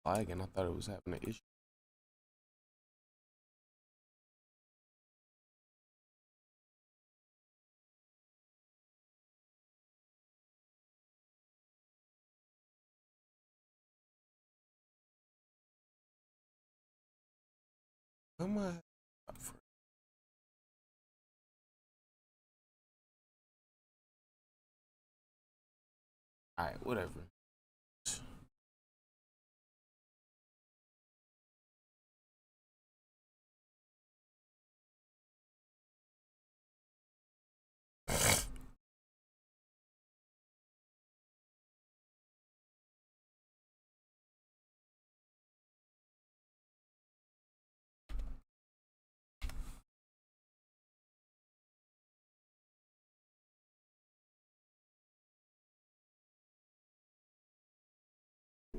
lagging. I thought it was having an issue. Come on. Alright, whatever.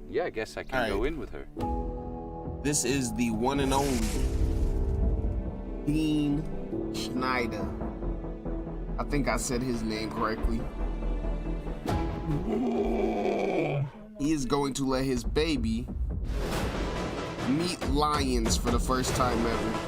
Yeah, I guess I can go in with her. This is the one and only Dean Schneider. I think I said his name correctly. He is going to let his baby meet lions for the first time ever.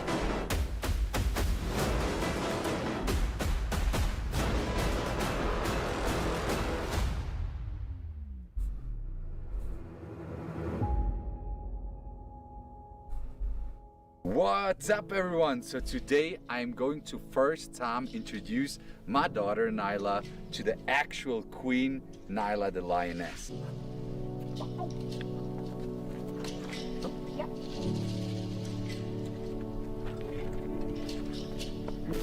What's up, everyone? So today I'm going to first time introduce my daughter Nyla to the actual queen, Nyla the lioness.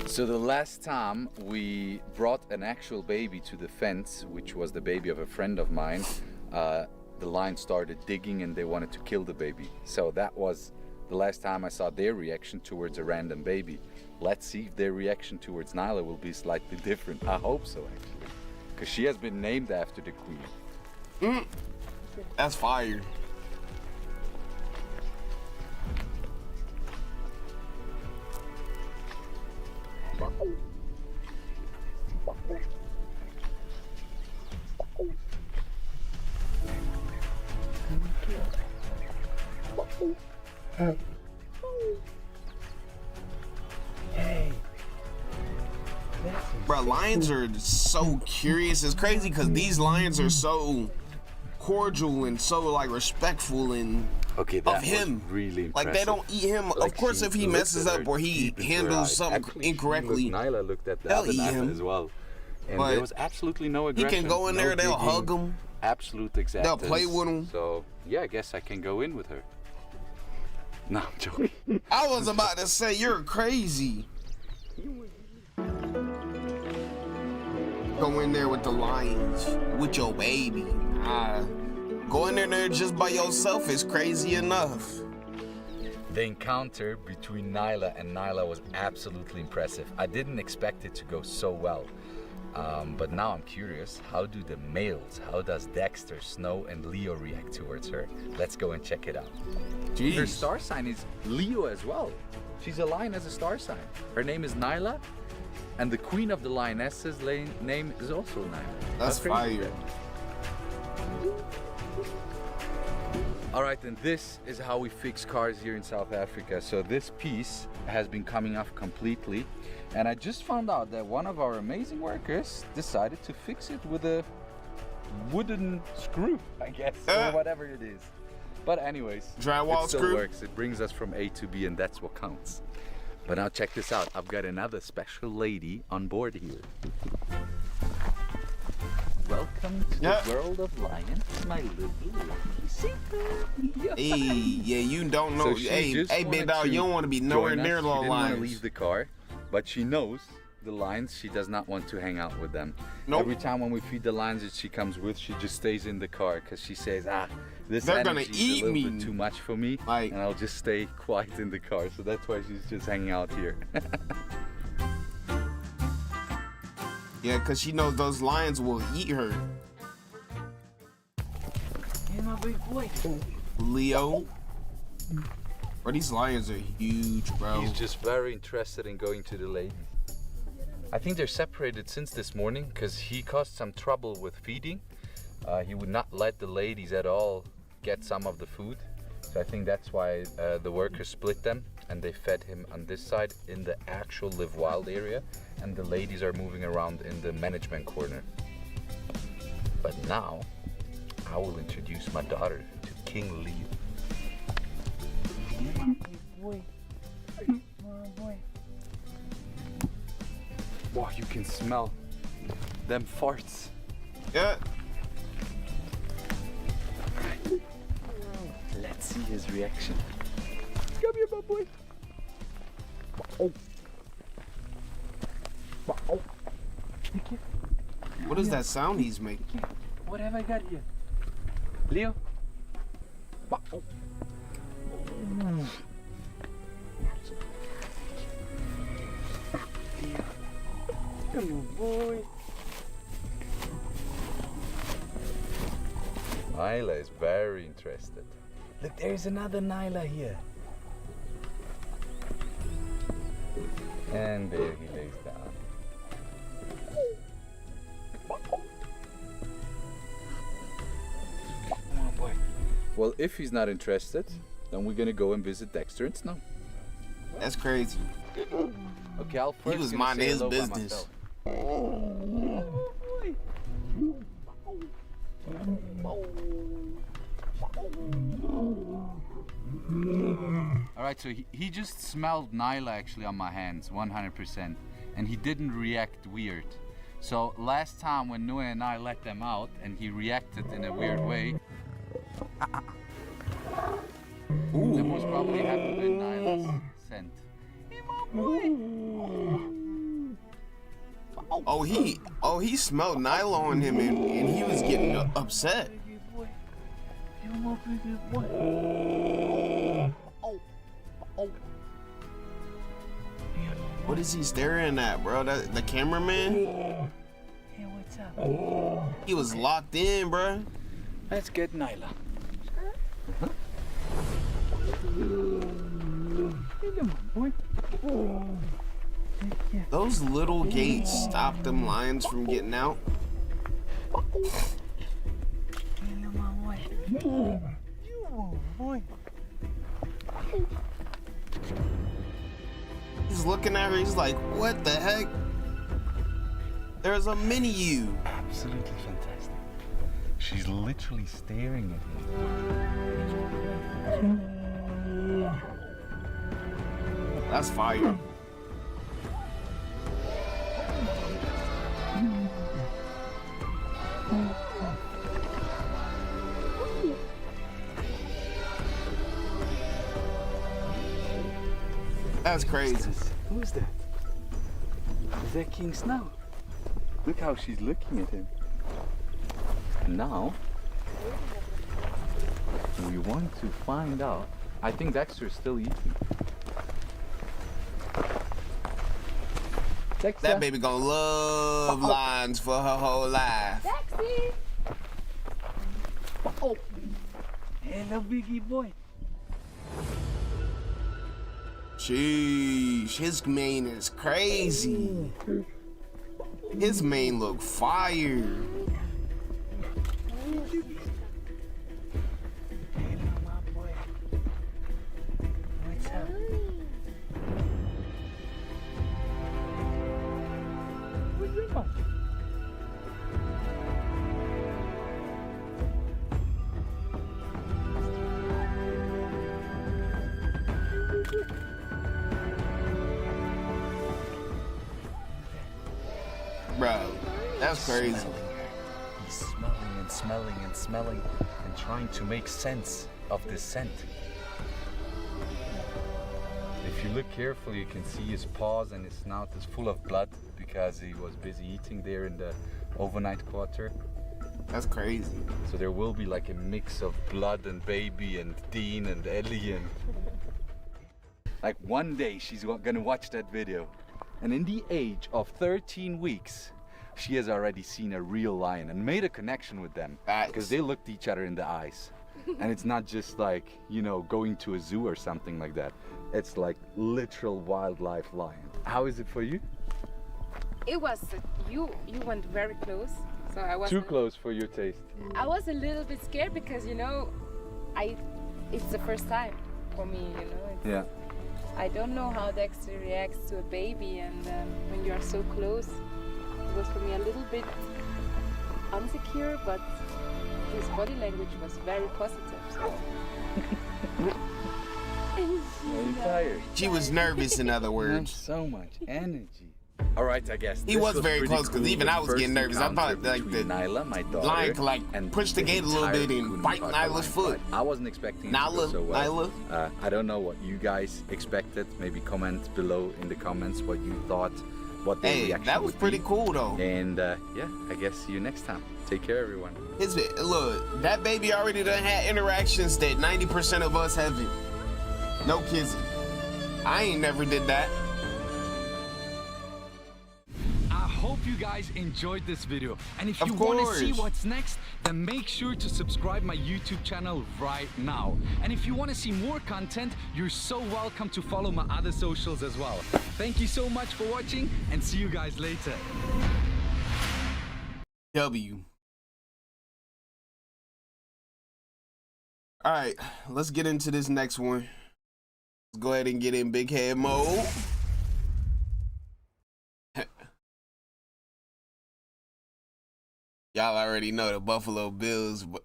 So the last time we brought an actual baby to the fence, which was the baby of a friend of mine, the lion started digging and they wanted to kill the baby. So that was the last time I saw their reaction towards a random baby. Let's see if their reaction towards Nyla will be slightly different. I hope so, actually, because she has been named after the queen. That's fire. Bro, lions are so curious. It's crazy because these lions are so cordial and so like respectful and Okay, that of him. was really impressive. Like they don't eat him. Like, of course, if he messes up or he handles something incorrectly, Nyla looked at they'll eat that him. as well, and But there was absolutely no he aggression. can go in no there. They'll digging, hug him. Absolute acceptance. They'll play with him. So yeah, I guess I can go in with her. No, I'm joking. I was about to say you're crazy. Go in there with the lions, with your baby. Going in there just by yourself is crazy enough. The encounter between Nyla and Nyla was absolutely impressive. I didn't expect it to go so well. But now I'm curious, how do the males, how does Dexter, Snow, and Leo react towards her? Let's go and check it out. Jeez. Her star sign is Leo as well. She's a lion as a star sign. Her name is Nyla, and the queen of the lionesses' name is also Nyla. That's fire. All right, and this is how we fix cars here in South Africa. So this piece has been coming off completely, and I just found out that one of our amazing workers decided to fix it with a wooden screw, I guess, or whatever it is. But anyways, Drywall it still screw? works. It brings us from A to B, and that's what counts. But now check this out. I've got another special lady on board here. Welcome to the world of lions, my little Hey, yeah, you don't know. So hey, big dog, you don't want to be nowhere near the lions. She didn't want to leave lions. the car, but she knows the lions. She does not want to hang out with them. Nope. Every time when we feed the lions that she comes with, she just stays in the car because she says, this They're gonna energy is eat a little me. bit too much for me, Like- and I'll just stay quiet in the car. So that's why she's just hanging out here. Yeah, because she knows those lions will eat her. Leo. Bro, these lions are huge, bro. He's just very interested in going to the ladies. I think they're separated since this morning because he caused some trouble with feeding. He would not let the ladies at all get some of the food. So I think that's why the workers split them and they fed him on this side in the actual live wild area, and the ladies are moving around in the management corner. But now I will introduce my daughter to King Leo. Boy. Oh boy. Wow, you can smell them farts. Yeah. Let's see his reaction. Come here, my boy. Oh. Oh. What is that sound he's making? What have I got here? Leo? Oh. Come on, boy. Nyla is very interested. Look, there's another Nyla here. And there he lays down. Come on, boy. Well, if he's not interested, then we're gonna go and visit Dexter and Snow. That's crazy. Okay, I'll first. He was gonna minding say his hello by business. myself. Alright, so he just smelled Nyla actually on my hands, 100%. And he didn't react weird. So last time when Noah and I let them out and he reacted in a weird way, that most probably happened in Nyla's scent. Hey, my boy! Oh, he smelled Nyla on him and he was getting upset. What is he staring at, bro? The cameraman? Hey, what's up? He was locked in, bro. Let's get Nyla. Those little gates stopped them lions from getting out. He's looking at her, he's like, what the heck? There's a mini you. Absolutely fantastic. She's literally staring at him. That's fire. That's crazy. Who's that? Is that King Snow? Look how she's looking at him. Now, we want to find out. I think Dexter's still eating. Dexter. That baby gonna love lions for her whole life. Dexy! Oh, hello, biggie boy. Sheesh, his mane is crazy. His mane look fire. What's up? What's up? Bro, that's crazy. He's smelling and smelling and smelling and trying to make sense of this scent. If you look carefully, you can see his paws and his snout is full of blood because he was busy eating there in the overnight quarter. That's crazy. So there will be like a mix of blood and baby and Dean and Ellie and... Like one day she's gonna watch that video. And in the age of 13 weeks, she has already seen a real lion and made a connection with them. Facts. Because they looked each other in the eyes. And it's not just like, you know, going to a zoo or something like that. It's like literal wildlife lion. How is it for you? It was, you went very close. So I was Too close for your taste. I was a little bit scared because, you know, I it's the first time for me, you know. Yeah. I don't know how Dexter reacts to a baby, and when you are so close, it was for me a little bit insecure, but his body language was very positive. So. Are you tired? She was nervous, in other words. So much energy. All right, I guess. He was very close because even I was getting nervous. I thought like the Nyla, my daughter, lion could like push the gate a little bit and bite Nyla's foot. I wasn't expecting it to go so well. I don't know what you guys expected. Maybe comment below in the comments what you thought, what the reaction that was pretty cool though. And yeah, I guess see you next time. Take care, everyone. Look, that baby already done had interactions that 90% of us haven't. No kissing. I ain't never did that. I hope you guys enjoyed this video, and if you want to see what's next, then make sure to subscribe my YouTube channel right now. And if you want to see more content, you're so welcome to follow my other socials as well. Thank you so much for watching, and see you guys later. W. All right, let's get into this next one. Let's go ahead and get in big head mode. Y'all already know the Buffalo Bills, but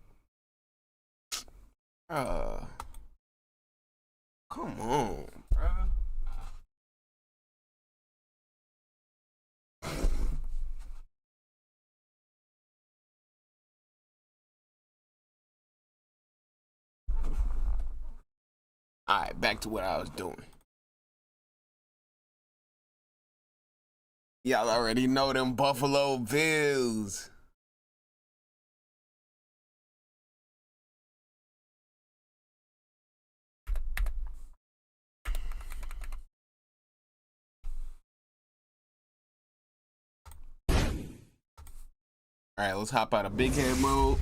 come on, bro. All right, back to what I was doing. Y'all already know them Buffalo Bills. All right, let's hop out of big head mode.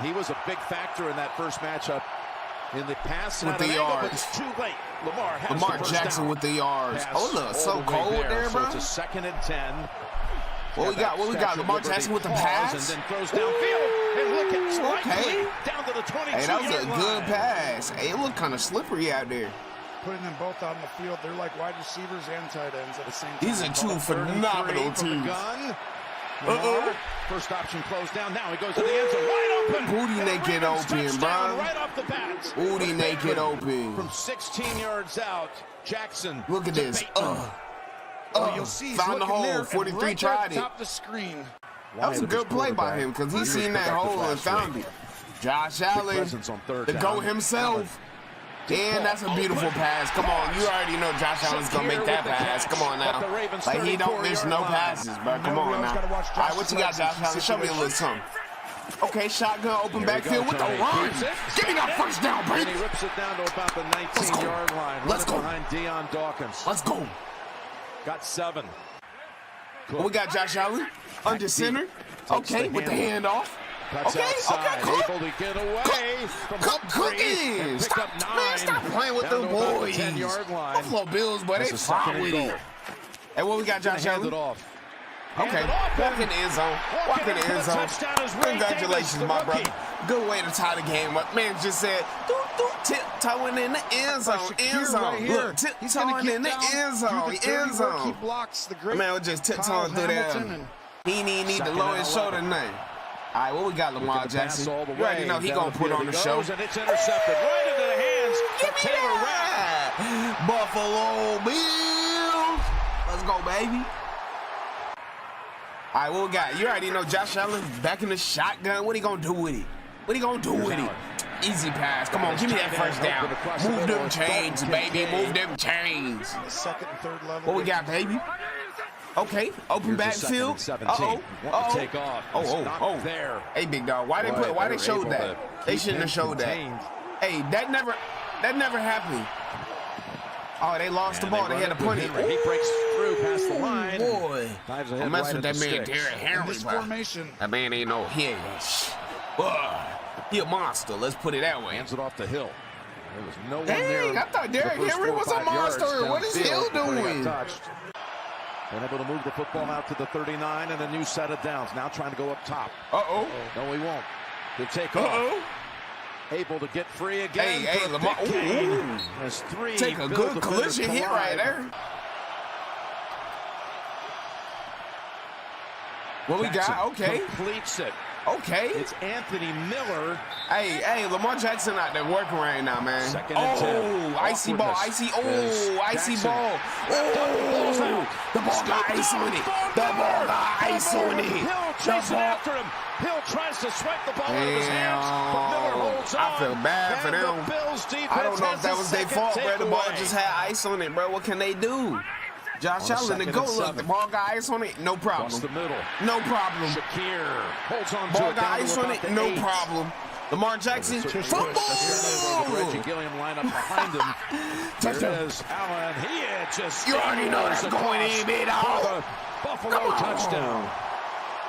He was a big factor in that first matchup in the pass with the yards. It's too late. Lamar Jackson down. With the yards. Oh look, so cold there, bro. So it's a 2nd and 10. What we got? What we got? Lamar Jackson with the pass. And then throws downfield. And look at okay. Down to the 22. Hey, that was a good pass. Hey, it looked kind of slippery out there. Putting them both out on the field, they're like wide receivers and tight ends at the same time. These are two phenomenal teams. First option closed down. Now he goes to the end zone. Wide open. Booty naked open, bro. Right off the bat. Booty naked open. From 16 yards out, Jackson. Look at this. You'll see found the hole. 43 tried it. Top the screen. That was a good play by him because he seen that hole and found it. Josh Allen, the GOAT himself. And that's a beautiful pass. Come on, you already know Josh Allen's gonna make that pass. Come on now. Like he don't miss no passes, bro. Come on now. All right, what you got, Josh Allen? Show me a little something. Okay, shotgun, open backfield with the run. Give me that first down, baby. He rips it down to about the 19-yard line. Let's go. Behind Deion Dawkins. Let's go. Got 7. What we got, Josh Allen? Under center. Okay, with the handoff. Cuts outside, able to get away from cooking. Stop playing with them boys. 10-yard line. Buffalo Bills, boy, they fought with it. Hey, what we got, Josh Allen? Okay, walk in the end zone. Walk in the end zone. Congratulations, my brother. Good way to tie the game up. Man just said, tiptoeing in the end zone. End zone. Look, tiptoeing in the end zone. End zone. He blocks the great. Man, we're just tiptoeing through that. He didn't need to lower his shoulder nothing. All right, what we got, Lamar Jackson? You already know he gonna put on the show. And it's intercepted right into the hands of Taylor Rapp. Buffalo Bills. Let's go, baby. All right, what we got? You already know Josh Allen back in the shotgun. What he gonna do with it? What he gonna do with it? Easy pass. Come on, give me that first down. Move them chains, baby. Move them chains. Second and third level. What we got, baby? Okay, open backfield. Take off. Oh. There. Hey, big dog. Why they showed that? They shouldn't have showed that. Hey, that never happened. Oh, they lost the ball. They had to punt it. He breaks through past the line. Boy, I'm messing with that man, Derrick Henry. This formation. That man ain't no hit. He a monster. Let's put it that way. Hands it off the Hill. There was no one there. there. I thought Derrick Henry was a monster. What is Hill doing? And able to move the football out to the 39 and a new set of downs. Now trying to go up top. Uh-oh. No, he won't. to take off. Able to get free again. Hey, Lamar. Has three. Take a good collision hit right there. What we got? Okay. Completes it. Okay. It's Anthony Miller. Hey, Lamar Jackson out there working right now, man. Icy ball, icy. Icy ball. The ball got ice on it. The ball got ice on it. Hill chasing after him. Hill tries to swipe the ball out of his hands, but Miller holds on. I feel bad for them. I don't know if that was their fault, bro. The ball just had ice on it, bro. What can they do? Josh Allen, the goal, look, the ball got ice on it, no problem. Across the middle. No problem. Shakir holds on ball to it. Got ice on it, no problem. Lamar Jackson, fumble! Reggie Gilliam line up behind him. There it is, Allen. He just. You already know that's going in, big dog. Buffalo touchdown.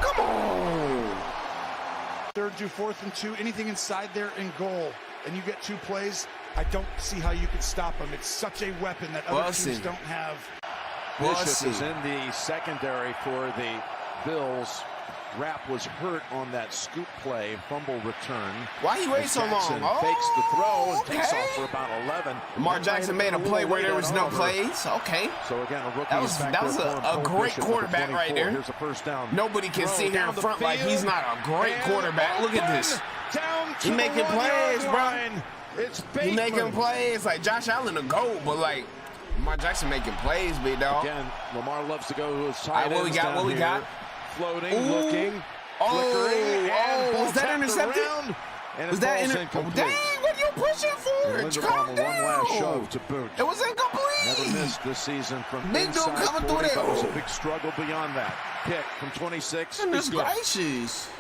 Come on. Third to 4th and 2, anything inside there in goal, and you get 2 plays. I don't see how you can stop him. It's such a weapon that other teams don't have. Bishop is in the secondary for the Bills. Rapp was hurt on that scoop play, fumble return. Why he wait so long? Fakes the throw and takes off for about 11. Lamar Jackson made a play where there was no plays. Okay. So again, a rookie that was a great quarterback right there. Here's a first down. Nobody can sit here in front like he's not a great quarterback. Look at this. He making plays, bro. He making plays. Like Josh Allen a GOAT, but like Lamar Jackson making plays, big dog. Again, Lamar loves to go to his tight ends. What we got? Floating, looking, flickering, was that intercepted? Was that intercepted? Dang, what are you pushing for? Calm down. One last shove to boot. It was incomplete. Never missed this season from big dude coming through there. It was a big struggle beyond that. Kick from 26. Goodness gracious.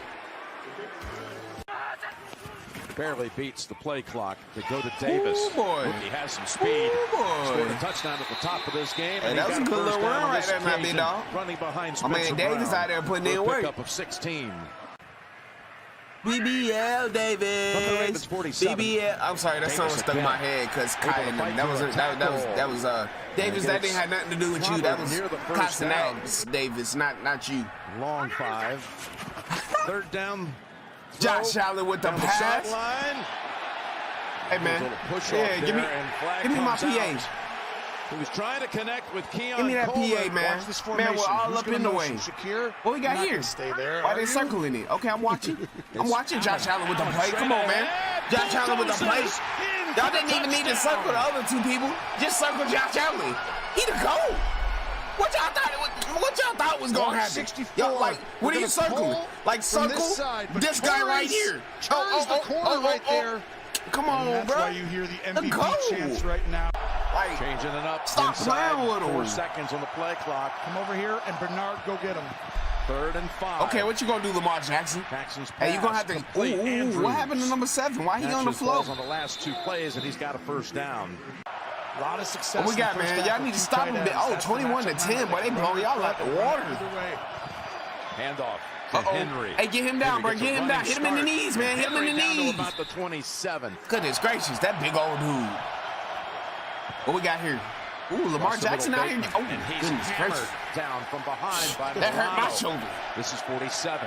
Barely beats the play clock to go to Davis. He has some speed. Scored a touchdown at the top of this game. Hey, that was a good little run right there, my big dog. Running behind my man Davis out there putting in work. Pickup of 16. BBL Davis. BBL. I'm sorry, that song stuck in my head because Kai and them. That was Davis. That didn't have nothing to do with you. That was Castanet Davis, not you. Long 5. Third down. Josh Allen with the pass. Hey man, yeah, give me my PA. He was trying to connect with Keon. Give me that PA, man. Man, we're all up in the way. Shakir, what we got here? Stay there. Why they circling it? Okay, I'm watching. I'm watching Josh Allen with the play. Come on, man. Josh Allen with the play. Y'all didn't even need to circle the other 2 people. Just circle Josh Allen. He the GOAT. What y'all thought was gonna happen? Y'all like, what are you circling? Like circle this guy right here. Right there. Come on, that's bro. That's why you hear the MVP chants right now. Like, changing it up. Stop playing with him. 4 seconds on the play clock. Come over here and Bernard, go get him. 3rd and 5. Okay, what you gonna do, Lamar Jackson? Jackson's pass. Hey, you gonna have to. What happened to number 7? Why he on the floor? On the last 2 plays, and he's got a first down. A lot of success. What we got, man? Y'all need to stop him. 21-10, boy. They blowing y'all out the water. Handoff to Henry. Hey, get him down, bro. Get him down. Hit him in the knees, man. Hit him in the knees. About the 27. Goodness gracious, that big old dude. What we got here? Ooh, Lamar Jackson out here. Oh, goodness gracious. Down from behind by that hurt my shoulder. This is 47.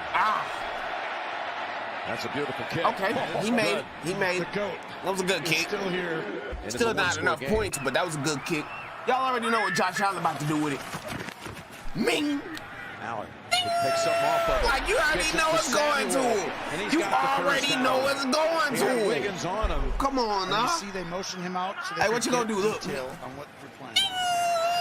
That's a beautiful kick. Okay, he made it. He made it. That was a good kick. Still here. Still not enough points, but that was a good kick. Y'all already know what Josh Allen about to do with it. Ming. Allen picks something off of it. Like you already know what's going to him. You already know what's going to him. Wiggins on him. Come on now. You see they motion him out. So hey, what you gonna do? Look. On what we're playing.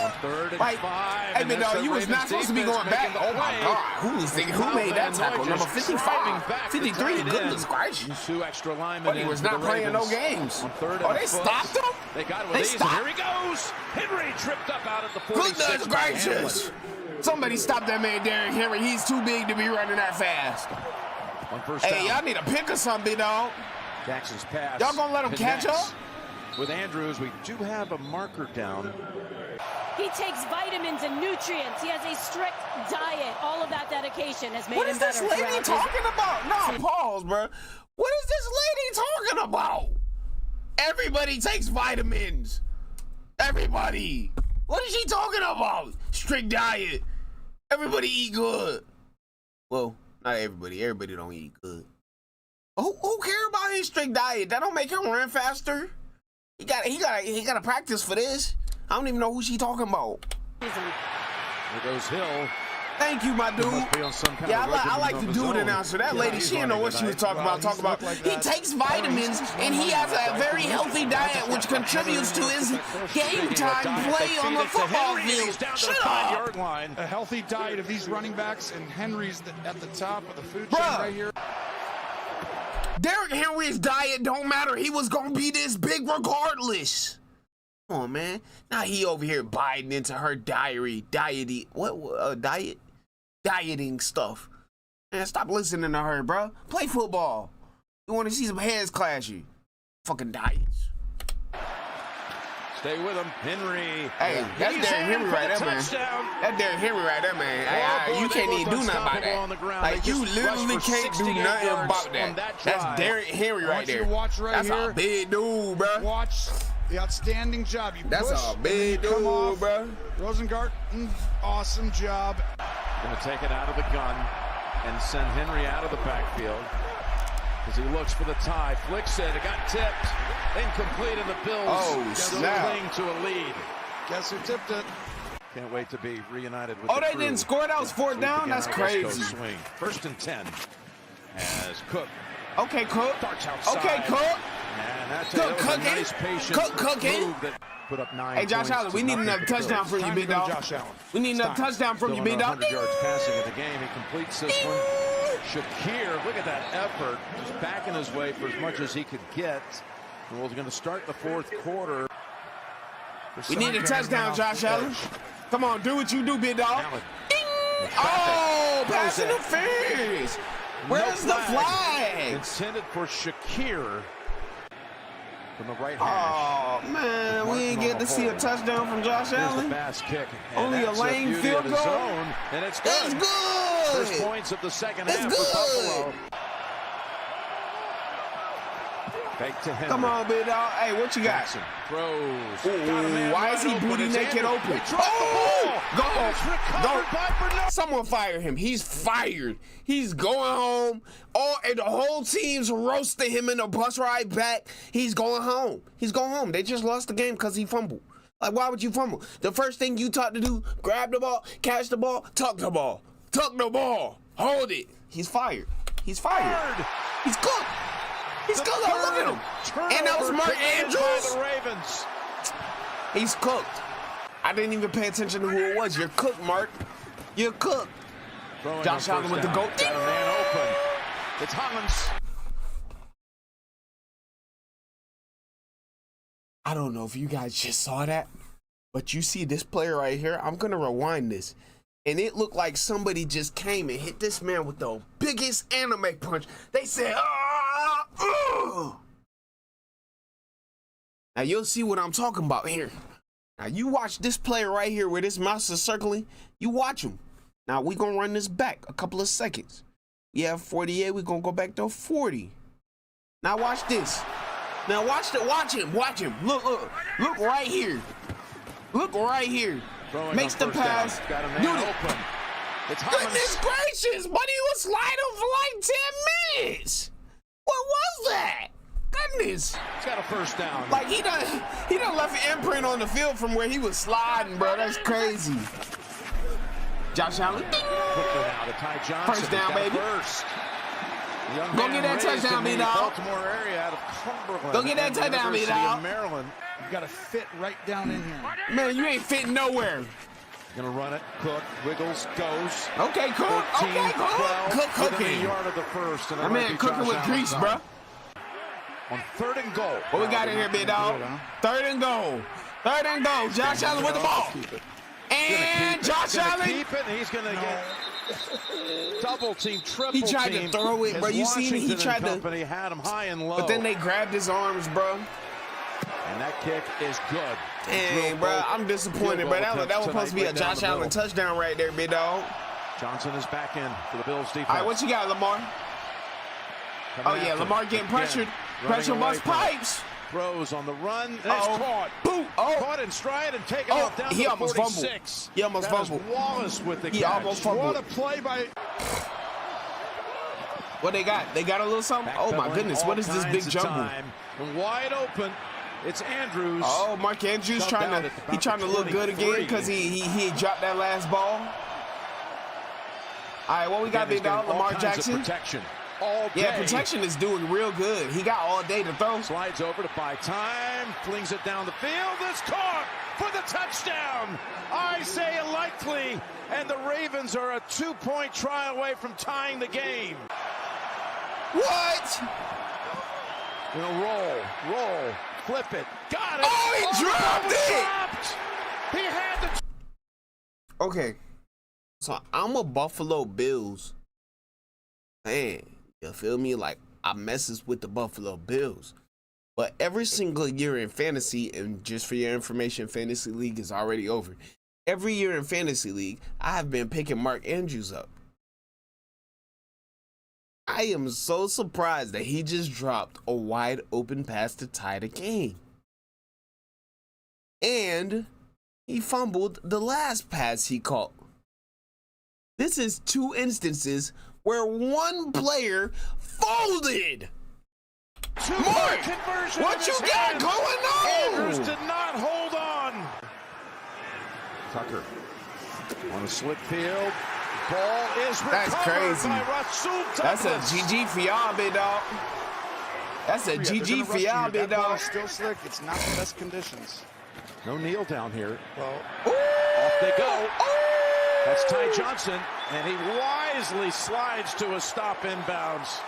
On 3rd and 5. Hey, big dog, you was not supposed to be going back. Oh my God, who made that tackle? Number 55, 53. Goodness gracious. 2 extra linemen. But he was not playing no games. Oh, they stopped him. They got it with ease. Here he goes. Henry tripped up out at the 46. Goodness gracious. Somebody stop that man, Derrick Henry. He's too big to be running that fast. Hey, y'all need a pick or something, dog. Jackson's pass. Y'all gonna let him catch up? With Andrews, we do have a marker down. He takes vitamins and nutrients. He has a strict diet. All of that dedication has made him better. What is this lady talking about? No, pause, bro. What is this lady talking about? Everybody takes vitamins. Everybody. What is she talking about? Strict diet. Everybody eat good. Well, not everybody. Everybody don't eat good. Who care about his strict diet? That don't make him run faster. He got to practice for this. I don't even know who she talking about. There goes Hill. Thank you, my dude. Yeah, I like the dude announcer. That lady, she didn't know what she was talking about. He takes vitamins, and he has a very healthy diet, which contributes to his game time play on the football field. Shut up. A healthy diet of these running backs, and Henry's at the top of the food chain right here. Derrick Henry's diet don't matter. He was going to be this big regardless. Come on, man. Now he over here biting into her dieting stuff. Man, stop listening to her, bro. Play football. You want to see some heads clashing. Fucking diets. Stay with him, Henry. Hey, that's Derrick Henry right there, man. That's Derrick Henry right there, man. Hey, you can't even do nothing about that. Like, you literally can't do nothing about that. That's Derrick Henry right there. That's a big dude, bro. Watch the outstanding job. That's a big dude, bro. Rosengarten, awesome job. Going to take it out of the gun and send Henry out of the backfield as he looks for the tie. Flicks it. It got tipped. Incomplete, and the Bills still cling to a lead. Guess who tipped it? Can't wait to be reunited with they didn't score? That was fourth down? That's crazy. Swing. 1st and 10 as Cook. Okay, Cook. Okay, Cook. And that's Cook cooking. Nice Cook cooking. Put up 9 hey, Josh Allen, we need another touchdown from you, big dog. We need another touchdown from you, big dog. 100 yards passing in the game. He completes this one. Shakir, look at that effort. Just backing his way for as much as he could get. And we're going to start the 4th quarter. We need a touchdown, Josh Allen. Come on, do what you do, big dog. Oh, pass interference. Where's the flag? Intended for Shakir from the right hash. Oh, man, we ain't get to see a touchdown from Josh Allen. Pass kick. Only a lame field goal. And it's good. It's good. First points of the second half for Buffalo. Fake to Henry. Come on, big dog. Hey, what you got? Jackson throws. Ooh, why is he booty naked open? Go. Someone fire him. He's fired. He's going home. And the whole team's roasting him in the bus ride back. He's going home. He's going home. They just lost the game because he fumbled. Like, why would you fumble? The first thing you taught to do, grab the ball, catch the ball, tuck the ball. Tuck the ball. Hold it. He's fired. He's fired. He's cooked. He's cooked. Look at him. And that was Mark Andrews. The Ravens. He's cooked. I didn't even pay attention to who it was. You're cooked, Mark. You're cooked. Josh Allen with the goal. Got a man open. It's Hollins. I don't know if you guys just saw that, but you see this player right here. I'm going to rewind this. And it looked like somebody just came and hit this man with the biggest anime punch. They said, Now you'll see what I'm talking about here. Now you watch this player right here where this mouse is circling. You watch him. Now we're going to run this back a couple of seconds. We have 48. We're going to go back to 40. Now watch this. Now watch him. Look right here. Look right here. Makes the pass. Got a man open. It's Goodness gracious, buddy was sliding for like 10 minutes. What was that? Goodness. He's got a first down. Like he done left an imprint on the field from where he was sliding, bro. That's crazy. Josh Allen. First down, baby. Go get that touchdown, B dog. Baltimore area out of Cumberland. Go get that touchdown, B dog. Maryland. You got to fit right down in here. Man, you ain't fitting nowhere. Gonna run it. Cook wiggles, goes. Okay, Cook. 13, Okay, Cook. Cook cooking. Yard of the first. My man cooking with grease, bro. On 3rd and goal. What we got in here, big dog? 3rd and goal. 3rd and goal. Josh Allen with the ball. And Josh Allen. Keep it. He's gonna get double team, triple team. He tried to throw it, bro. You see me? He tried to. Had him high and low. But then they grabbed his arms, bro. And that kick is good. Dang, bro, I'm disappointed, bro. That was supposed to be a Josh Allen touchdown right there, big dog. Johnson is back in for the Bills defense. All right, what you got, Lamar? Oh, yeah, Lamar getting pressured. Pressure bust pipes. Throws on the run. And it's caught. Boom. Caught in stride and taken off down to the 46. He almost fumbled. Wallace with the catch. He almost fumbled. What a play by... What they got? They got a little something? Oh my goodness, what is this big jumble? Wide open. It's Andrews. Oh, Mark Andrews trying to look good again because he dropped that last ball. All right, what we got, big dog? Lamar Jackson. Protection. Yeah, protection is doing real good. He got all day to throw. Slides over to buy time, flings it down the field. It's caught for the touchdown. Isaiah Likely, and the Ravens are a 2-point try away from tying the game. What? Roll, flip it, got it. Oh, he dropped it. He had the. Okay, so I'm a Buffalo Bills fan. You feel me? Like, I messes with the Buffalo Bills. But every single year in fantasy, and just for your information, Fantasy League is already over. Every year in Fantasy League, I have been picking Mark Andrews up. I am so surprised that he just dropped a wide open pass to tie the game. And he fumbled the last pass he caught. This is 2 instances where one player folded. Mark, what you got going on? Andrews did not hold on. Tucker on a slick field. Ball is recovered. That's crazy. By Rasul That's a Douglas. GG for y'all, big dog. That's a GG for y'all, big dog. Still slick. It's not the best conditions. No kneel down here. Well, off they go. That's Ty Johnson, and he wisely slides to a stop inbounds.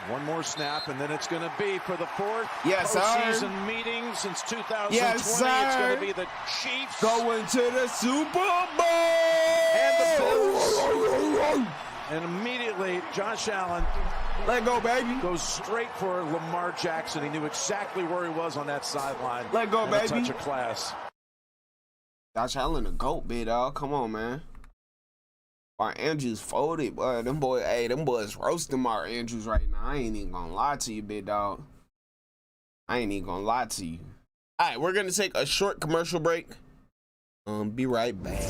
One more snap, and then it's going to be for the 4th postseason meeting since 2020. Yes, sir. It's going to be the Chiefs going to the Super Bowl. And the Bills. And immediately, Josh Allen let go, baby. Goes straight for Lamar Jackson. He knew exactly where he was on that sideline. Let go, baby. A touch of class. Josh Allen, the GOAT, big dog. Come on, man. Mark Andrews folded, boy. Them boys roasting Mark Andrews right now. I ain't even gonna lie to you, big dog. I ain't even gonna lie to you. All right, we're gonna take a short commercial break. Be right back.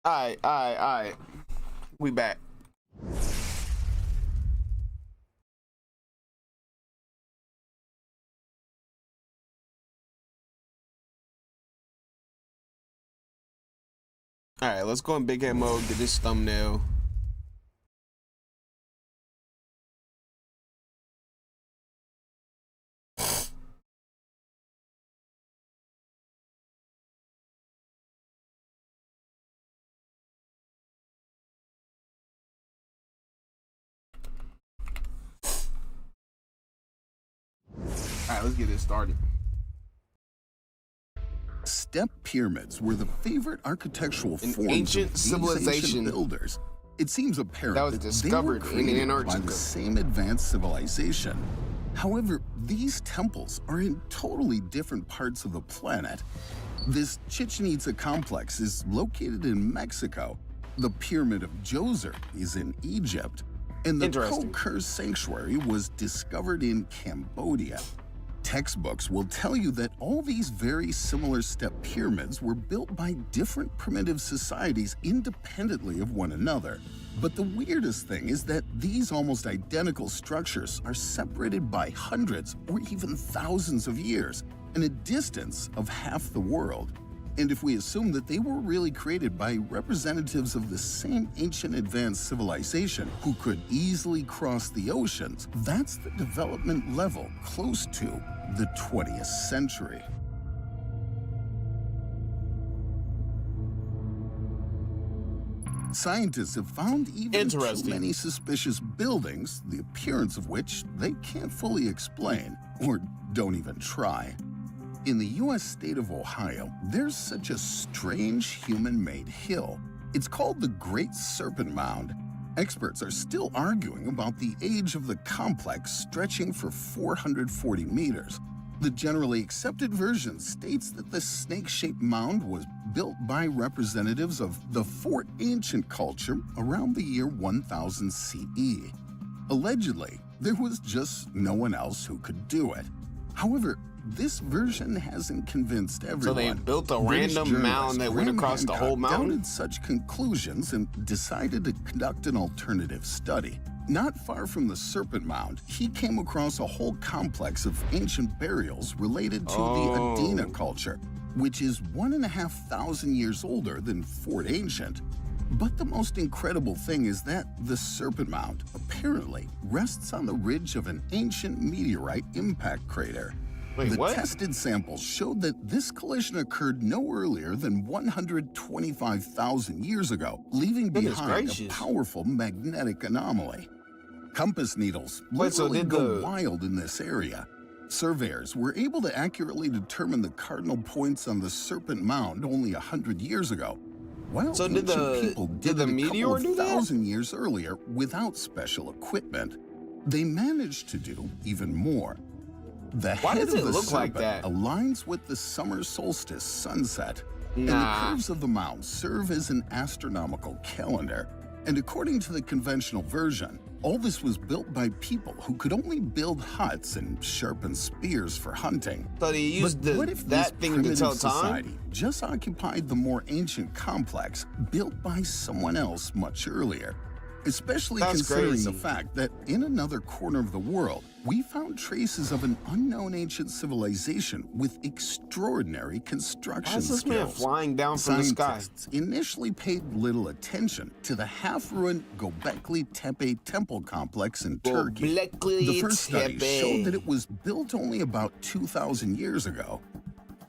All right. We back. All right, let's go in big head mode, get this thumbnail. All right, let's get this started. Step pyramids were the favorite architectural forms ancient of these civilization ancient builders. It seems apparent that was discovered they were in created Antarctica by the same advanced civilization. However, these temples are in totally different parts of the planet. This Chichen Itza complex is located in Mexico. The Pyramid of Djoser is in Egypt. And the Ko-Kur Sanctuary was discovered in Cambodia. Textbooks will tell you that all these very similar step pyramids were built by different primitive societies independently of one another. But the weirdest thing is that these almost identical structures are separated by hundreds or even thousands of years and a distance of half the world. And if we assume that they were really created by representatives of the same ancient advanced civilization who could easily cross the oceans, that's the development level close to the 20th century. Scientists have found even too many suspicious buildings, the appearance of which they can't fully explain, or don't even try. In the U.S. state of Ohio, there's such a strange human-made hill. It's called the Great Serpent Mound. Experts are still arguing about the age of the complex, stretching for 440 meters. The generally accepted version states that the snake-shaped mound was built by representatives of the Fort Ancient culture around the year 1000 CE. Allegedly, there was just no one else who could do it. However, this version hasn't convinced everyone. So they built a random mound that went across the whole mountain? Doubted such conclusions and decided to conduct an alternative study. Not far from the Serpent Mound, he came across a whole complex of ancient burials related to the Adena culture, which is 1,500 years older than Fort Ancient. But the most incredible thing is that the Serpent Mound apparently rests on the ridge of an ancient meteorite impact crater. Wait, the what? tested samples showed that this collision occurred no earlier than 125,000 years ago, leaving behind a powerful magnetic anomaly. Compass needles literally go wild in this area. Surveyors were able to accurately determine the cardinal points on the Serpent Mound only 100 years ago. Well, so did the meteor do that? 1,000 years earlier without special equipment. They managed to do even more. The head of the serpent aligns with the summer solstice sunset, and the curves of the mound serve as an astronomical calendar. And according to the conventional version, all this was built by people who could only build huts and sharpen spears for hunting. So they used that thing to tell time? Society just occupied the more ancient complex built by someone else much earlier. Especially considering the fact that in another corner of the world, we found traces of an unknown ancient civilization with extraordinary construction skills. Why is this man flying down from the sky? Scientists initially paid little attention to the half-ruined Göbekli Tepe temple complex in Turkey. The first study showed that it was built only about 2,000 years ago.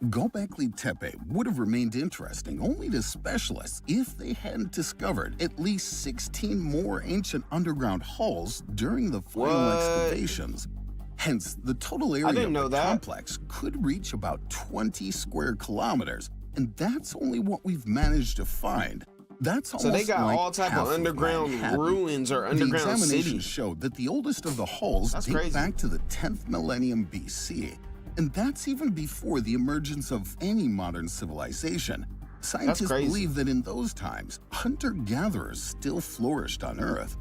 Göbekli Tepe would have remained interesting only to specialists if they hadn't discovered at least 16 more ancient underground halls during the final excavations. Hence, the total area of the complex could reach about 20 square kilometers, and that's only what we've managed to find. That's almost so they got like all type of underground ruins or underground cities. The examinations showed that the oldest of the halls date back to the 10th millennium BC. And that's even before the emergence of any modern civilization. Scientists believe that in those times, hunter-gatherers still flourished on Earth.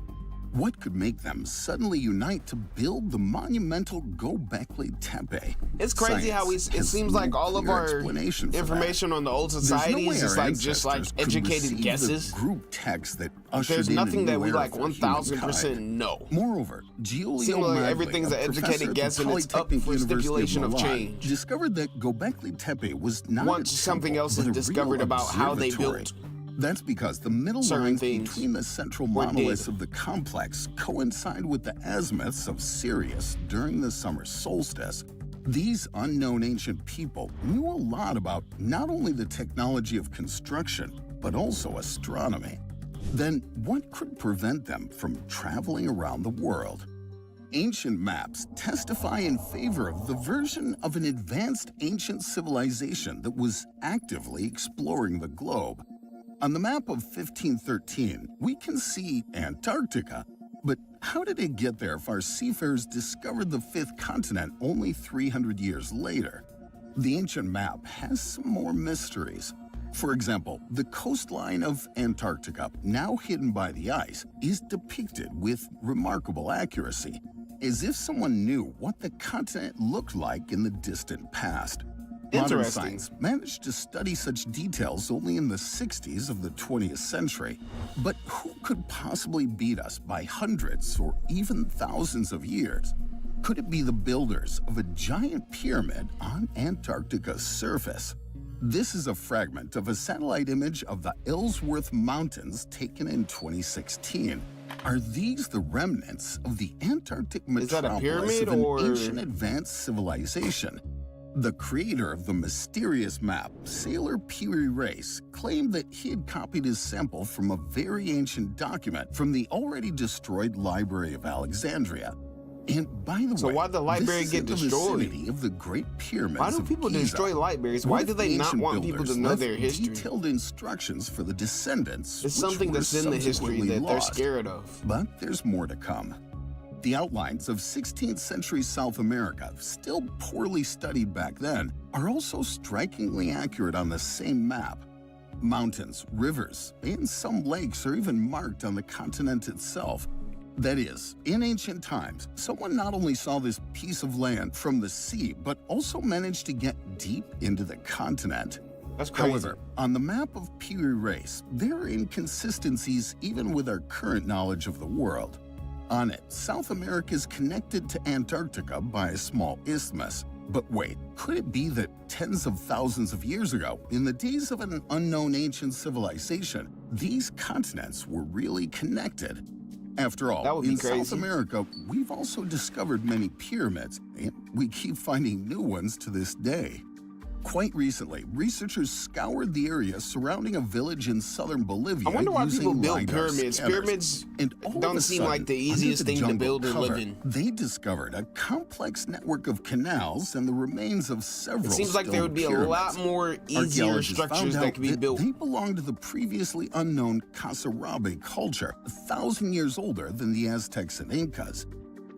What could make them suddenly unite to build the monumental Göbekli Tepe? It's crazy how it seems like all of our information on the old societies is like educated guesses. Group text that there's nothing that we like 1000% know. Moreover, Giulio like Magli, everything's an educated guess and it's up for stipulation of change. Discovered that Göbekli Tepe was not once something else is discovered about how they built. That's because the middle lines between the central monoliths of the complex coincide with the azimuths of Sirius during the summer solstice. These unknown ancient people knew a lot about not only the technology of construction, but also astronomy. Then what could prevent them from traveling around the world? Ancient maps testify in favor of the version of an advanced ancient civilization that was actively exploring the globe. On the map of 1513, we can see Antarctica, but how did it get there if our seafarers discovered the fifth continent only 300 years later? The ancient map has some more mysteries. For example, the coastline of Antarctica, now hidden by the ice, is depicted with remarkable accuracy, as if someone knew what the continent looked like in the distant past. Modern science managed to study such details only in the 60s of the 20th century. But who could possibly beat us by hundreds or even thousands of years? Could it be the builders of a giant pyramid on Antarctica's surface? This is a fragment of a satellite image of the Ellsworth Mountains taken in 2016. Are these the remnants of the Antarctic metropolis of an ancient advanced civilization? The creator of the mysterious map, sailor Piri Reis, claimed that he had copied his sample from a very ancient document from the already destroyed Library of Alexandria. And by the way, why the library get destroyed? Of the Great Pyramids why do people destroy libraries? Why do they not want people to know their history? Detailed instructions for the descendants. It's something that's in the history that they're scared of. But there's more to come. The outlines of 16th century South America, still poorly studied back then, are also strikingly accurate on the same map. Mountains, rivers, and some lakes are even marked on the continent itself. That is, in ancient times, someone not only saw this piece of land from the sea, but also managed to get deep into the continent. That's crazy. However, on the map of Piri Reis, there are inconsistencies even with our current knowledge of the world. On it, South America is connected to Antarctica by a small isthmus. But wait, could it be that tens of thousands of years ago, in the days of an unknown ancient civilization, these continents were really connected? After all, in South America, we've also discovered many pyramids, and we keep finding new ones to this day. Quite recently, researchers scoured the area surrounding a village in southern Bolivia. I wonder why people build pyramids. Pyramids don't seem like the easiest thing to build and live in. They discovered a complex network of canals and the remains of several. It seems like there would be a lot more easier structures that could be built. They belong to the previously unknown Casarabe culture, 1,000 years older than the Aztecs and Incas.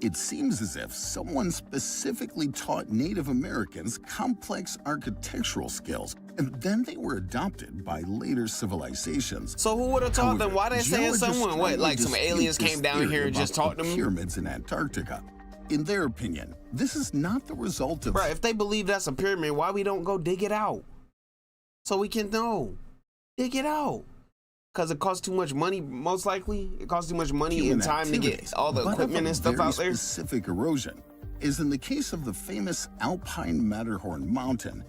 It seems as if someone specifically taught Native Americans complex architectural skills, and then they were adopted by later civilizations. So who would have taught them? Why they saying someone? What, like some aliens came down here and just taught them? Pyramids in Antarctica. In their opinion, this is not the result of... Bro, if they believe that's a pyramid, why we don't go dig it out? So we can know. Dig it out. Because it costs too much money, most likely. It costs too much money and time to get all the equipment and stuff out there. Specific erosion is in the case of the famous Alpine Matterhorn mountain.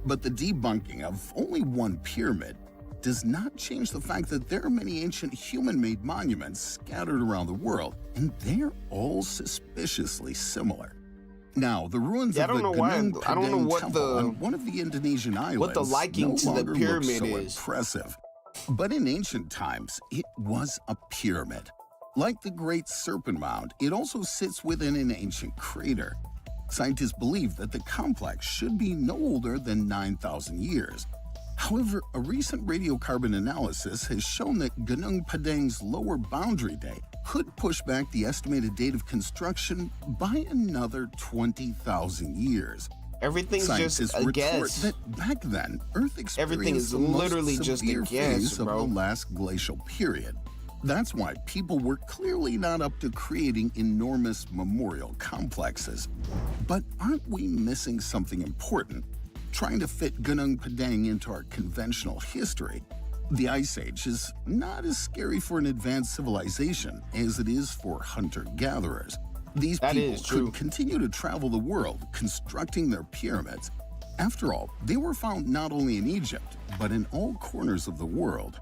But the debunking of only one pyramid does not change the fact that there are many ancient human-made monuments scattered around the world, and they're all suspiciously similar. Now, the ruins of the Gunung Padang Temple on one of the Indonesian islands what the liking to the pyramid is. Impressive. But in ancient times, it was a pyramid. Like the Great Serpent Mound, it also sits within an ancient crater. Scientists believe that the complex should be no older than 9,000 years. However, a recent radiocarbon analysis has shown that Gunung Padang's lower boundary date could push back the estimated date of construction by another 20,000 years. Everything's just a guess. That back then, Earth experienced everything is literally just a guess, phase of the last glacial period. That's why people were clearly not up to creating enormous memorial complexes. But aren't we missing something important? Trying to fit Gunung Padang into our conventional history, the Ice Age is not as scary for an advanced civilization as it is for hunter-gatherers. These people could continue to travel the world constructing their pyramids. After all, they were found not only in Egypt, but in all corners of the world.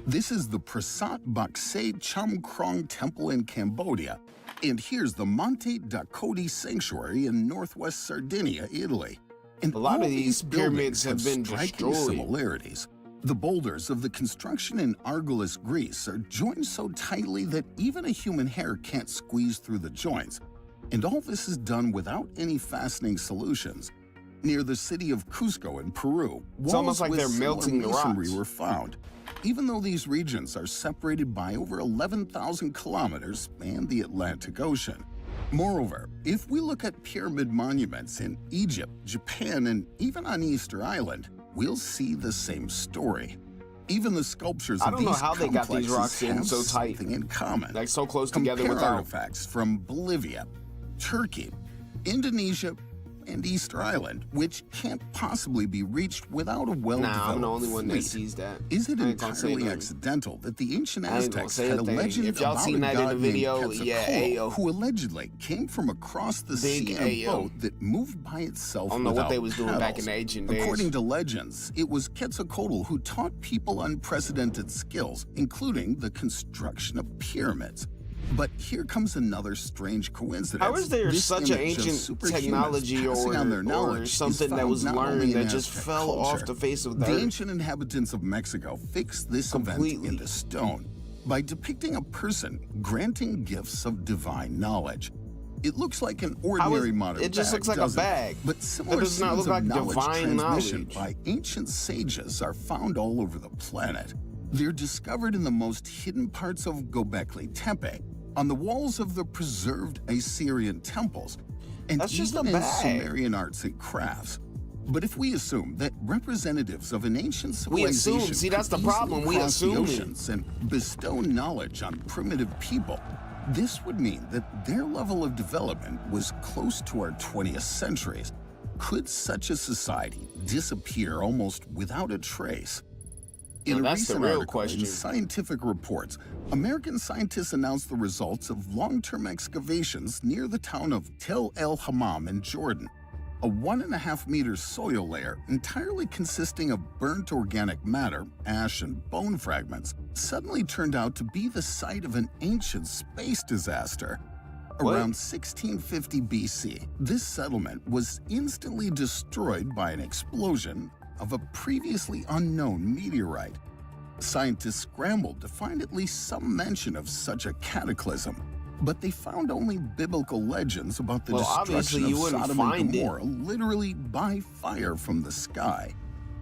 This is the Prasat Bakse Cham Krong Temple in Cambodia, and here's the Monte Dakoti Sanctuary in northwest Sardinia, Italy. And a lot of these pyramids have been striking similarities. The boulders of the construction in Argolis, Greece are joined so tightly that even a human hair can't squeeze through the joints. And all this is done without any fastening solutions. Near the city of Cusco in Peru, it's almost like they're melting the rocks. Were found. Even though these regions are separated by over 11,000 kilometers and the Atlantic Ocean. Moreover, if we look at pyramid monuments in Egypt, Japan, and even on Easter Island, we'll see the same story. Even the sculptures of these complexes how they got these rocks in so tight, something in common. Like so close together with artifacts from Bolivia, Turkey, Indonesia, and Easter Island, which can't possibly be reached without a well-developed I'm the only one that fleet. sees that. Is it entirely accidental that the ancient Aztecs had a legend about a god named Quetzalcoatl, who allegedly came from across the sea in a boat that moved by itself without what they was doing paddles? back in the ancient days. According to legends, it was Quetzalcoatl who taught people unprecedented skills, including the construction of pyramids. But here comes another strange coincidence. How is there such an ancient technology or something that was learned that just fell off the face of the earth? The ancient inhabitants of Mexico fixed this event into stone by depicting a person granting gifts of divine knowledge. It looks like an ordinary modern bag. It just looks like a bag. But similar scenes of knowledge transmission by ancient sages are found all over the planet. They're discovered in the most hidden parts of Göbekli Tepe, on the walls of the preserved Assyrian temples, and even in Sumerian arts and crafts. But if we assume that representatives of an ancient civilization that's the problem. We assume oceans and bestow knowledge on primitive people, this would mean that their level of development was close to our 20th centuries. Could such a society disappear almost without a trace? In a recent article in Scientific Reports, American scientists announced the results of long-term excavations near the town of Tel El Hammam in Jordan. A 1.5-meter soil layer entirely consisting of burnt organic matter, ash, and bone fragments suddenly turned out to be the site of an ancient space disaster. Around 1650 BC, this settlement was instantly destroyed by an explosion of a previously unknown meteorite. Scientists scrambled to find at least some mention of such a cataclysm, but they found only biblical legends about the destruction of Sodom and Gomorrah literally by fire from the sky.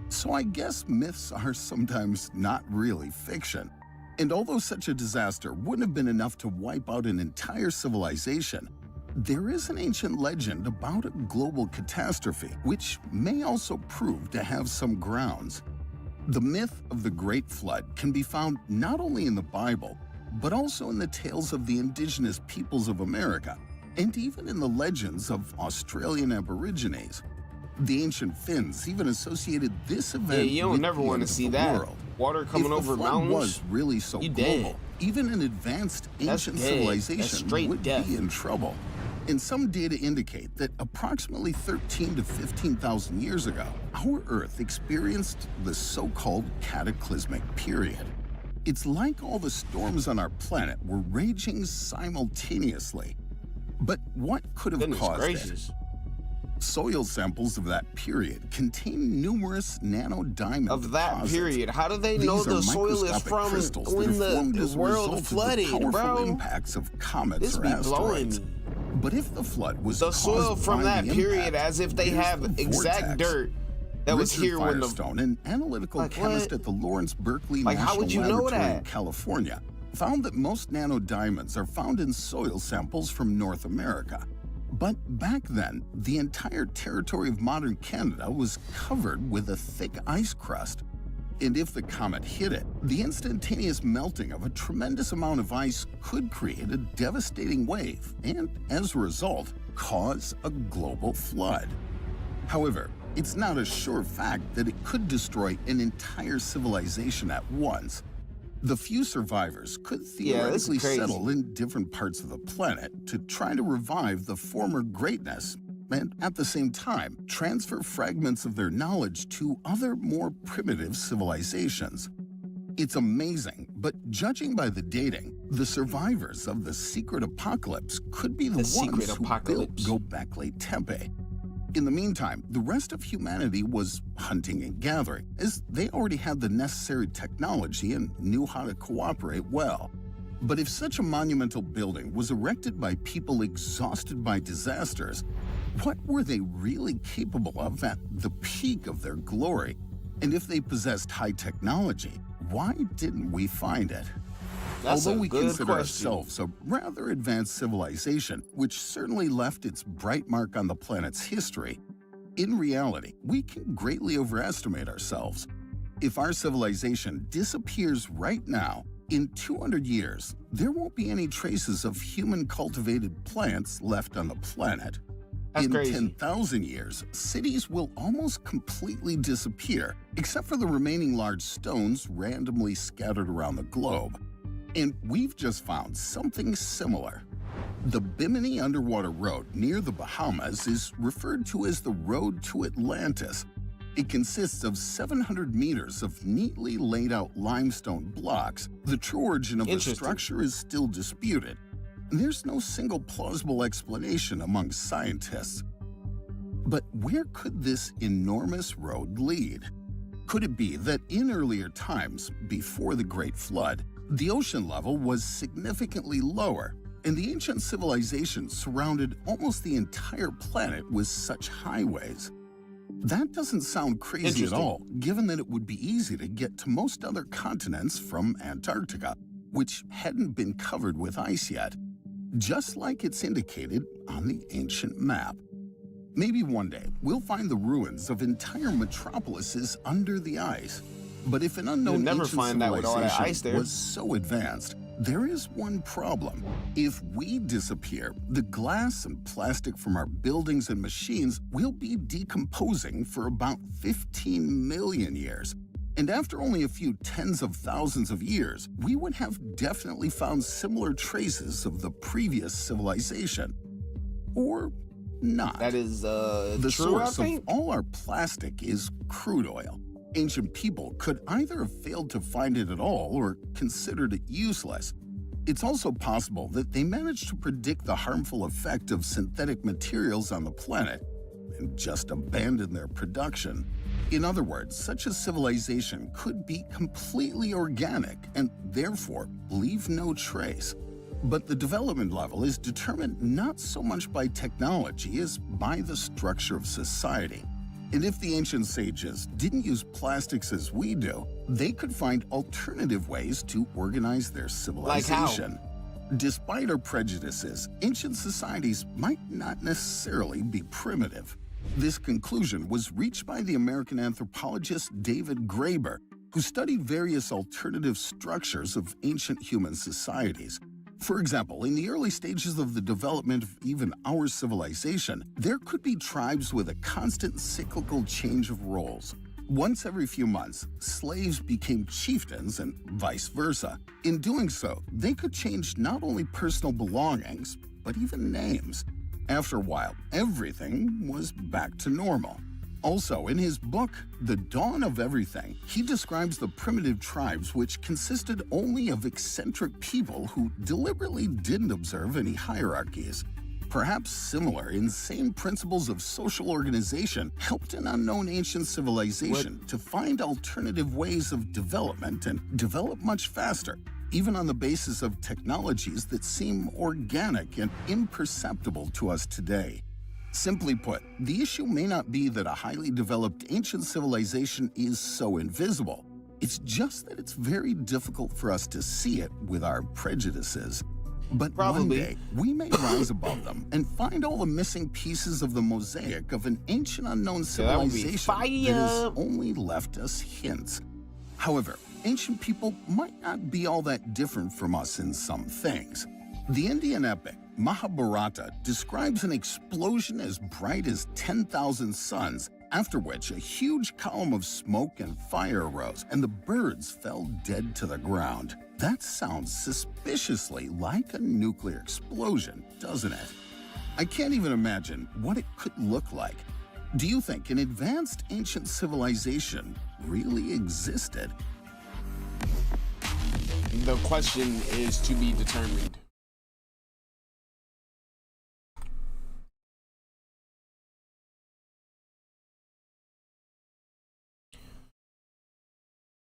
So I guess myths are sometimes not really fiction. And although such a disaster wouldn't have been enough to wipe out an entire civilization, there is an ancient legend about a global catastrophe, which may also prove to have some grounds. The myth of the Great Flood can be found not only in the Bible, but also in the tales of the indigenous peoples of America, and even in the legends of Australian Aborigines. The ancient Finns even associated this event you don't never want to see that. World. Water coming over mountains. Was really so global, even an advanced ancient civilization would be in trouble. And some data indicate that approximately 13 to 15,000 years ago, our Earth experienced the so-called cataclysmic period. It's like all the storms on our planet were raging simultaneously. But what could have caused it? Soil samples of that period contain numerous nanodiamond deposits. How do they know the soil is from when the world flooded, bro? Impacts of comets or asteroids. But if the flood was the soil from that period, as if they have exact dirt that was here when the Firestone, an analytical chemist at the Lawrence Berkeley National Laboratory in California, found that most nanodiamonds are found in soil samples from North America. But back then, the entire territory of modern Canada was covered with a thick ice crust. And if the comet hit it, the instantaneous melting of a tremendous amount of ice could create a devastating wave and, as a result, cause a global flood. However, it's not a sure fact that it could destroy an entire civilization at once. The few survivors could theoretically settle in different parts of the planet to try to revive the former greatness and, at the same time, transfer fragments of their knowledge to other, more primitive civilizations. It's amazing, but judging by the dating, the survivors of the secret apocalypse could be the ones who built Göbekli Tepe. In the meantime, the rest of humanity was hunting and gathering, as they already had the necessary technology and knew how to cooperate well. But if such a monumental building was erected by people exhausted by disasters, what were they really capable of at the peak of their glory? And if they possessed high technology, why didn't we find it? Although we consider ourselves a rather advanced civilization, which certainly left its bright mark on the planet's history, in reality, we can greatly overestimate ourselves. If our civilization disappears right now, in 200 years, there won't be any traces of human-cultivated plants left on the planet. In 10,000 years, cities will almost completely disappear, except for the remaining large stones randomly scattered around the globe. And we've just found something similar. The Bimini Underwater Road near the Bahamas is referred to as the Road to Atlantis. It consists of 700 meters of neatly laid out limestone blocks. The true origin of the structure is still disputed. There's no single plausible explanation among scientists. But where could this enormous road lead? Could it be that in earlier times, before the Great Flood, the ocean level was significantly lower, and the ancient civilization surrounded almost the entire planet with such highways? That doesn't sound crazy at all, given that it would be easy to get to most other continents from Antarctica, which hadn't been covered with ice yet, just like it's indicated on the ancient map. Maybe one day we'll find the ruins of entire metropolises under the ice. But if an unknown ancient civilization was so advanced, there is one problem. If we disappear, the glass and plastic from our buildings and machines will be decomposing for about 15 million years. And after only a few tens of thousands of years, we would have definitely found similar traces of the previous civilization. Or not. That is the source of all our plastic is crude oil. Ancient people could either have failed to find it at all or considered it useless. It's also possible that they managed to predict the harmful effect of synthetic materials on the planet and just abandoned their production. In other words, such a civilization could be completely organic and therefore leave no trace. But the development level is determined not so much by technology as by the structure of society. And if the ancient sages didn't use plastics as we do, they could find alternative ways to organize their civilization. Like how? Despite our prejudices, ancient societies might not necessarily be primitive. This conclusion was reached by the American anthropologist David Graeber, who studied various alternative structures of ancient human societies. For example, in the early stages of the development of even our civilization, there could be tribes with a constant cyclical change of roles. Once every few months, slaves became chieftains and vice versa. In doing so, they could change not only personal belongings, but even names. After a while, everything was back to normal. Also, in his book, The Dawn of Everything, he describes the primitive tribes which consisted only of eccentric people who deliberately didn't observe any hierarchies. Perhaps similar, insane principles of social organization helped an unknown ancient civilization to find alternative ways of development and develop much faster, even on the basis of technologies that seem organic and imperceptible to us today. Simply put, the issue may not be that a highly developed ancient civilization is so invisible. It's just that it's very difficult for us to see it with our prejudices. But one day, we may rise above them and find all the missing pieces of the mosaic of an ancient unknown civilization that has only left us hints. However, ancient people might not be all that different from us in some things. The Indian epic Mahabharata describes an explosion as bright as 10,000 suns, after which a huge column of smoke and fire arose, and the birds fell dead to the ground. That sounds suspiciously like a nuclear explosion, doesn't it? I can't even imagine what it could look like. Do you think an advanced ancient civilization really existed? The question is to be determined.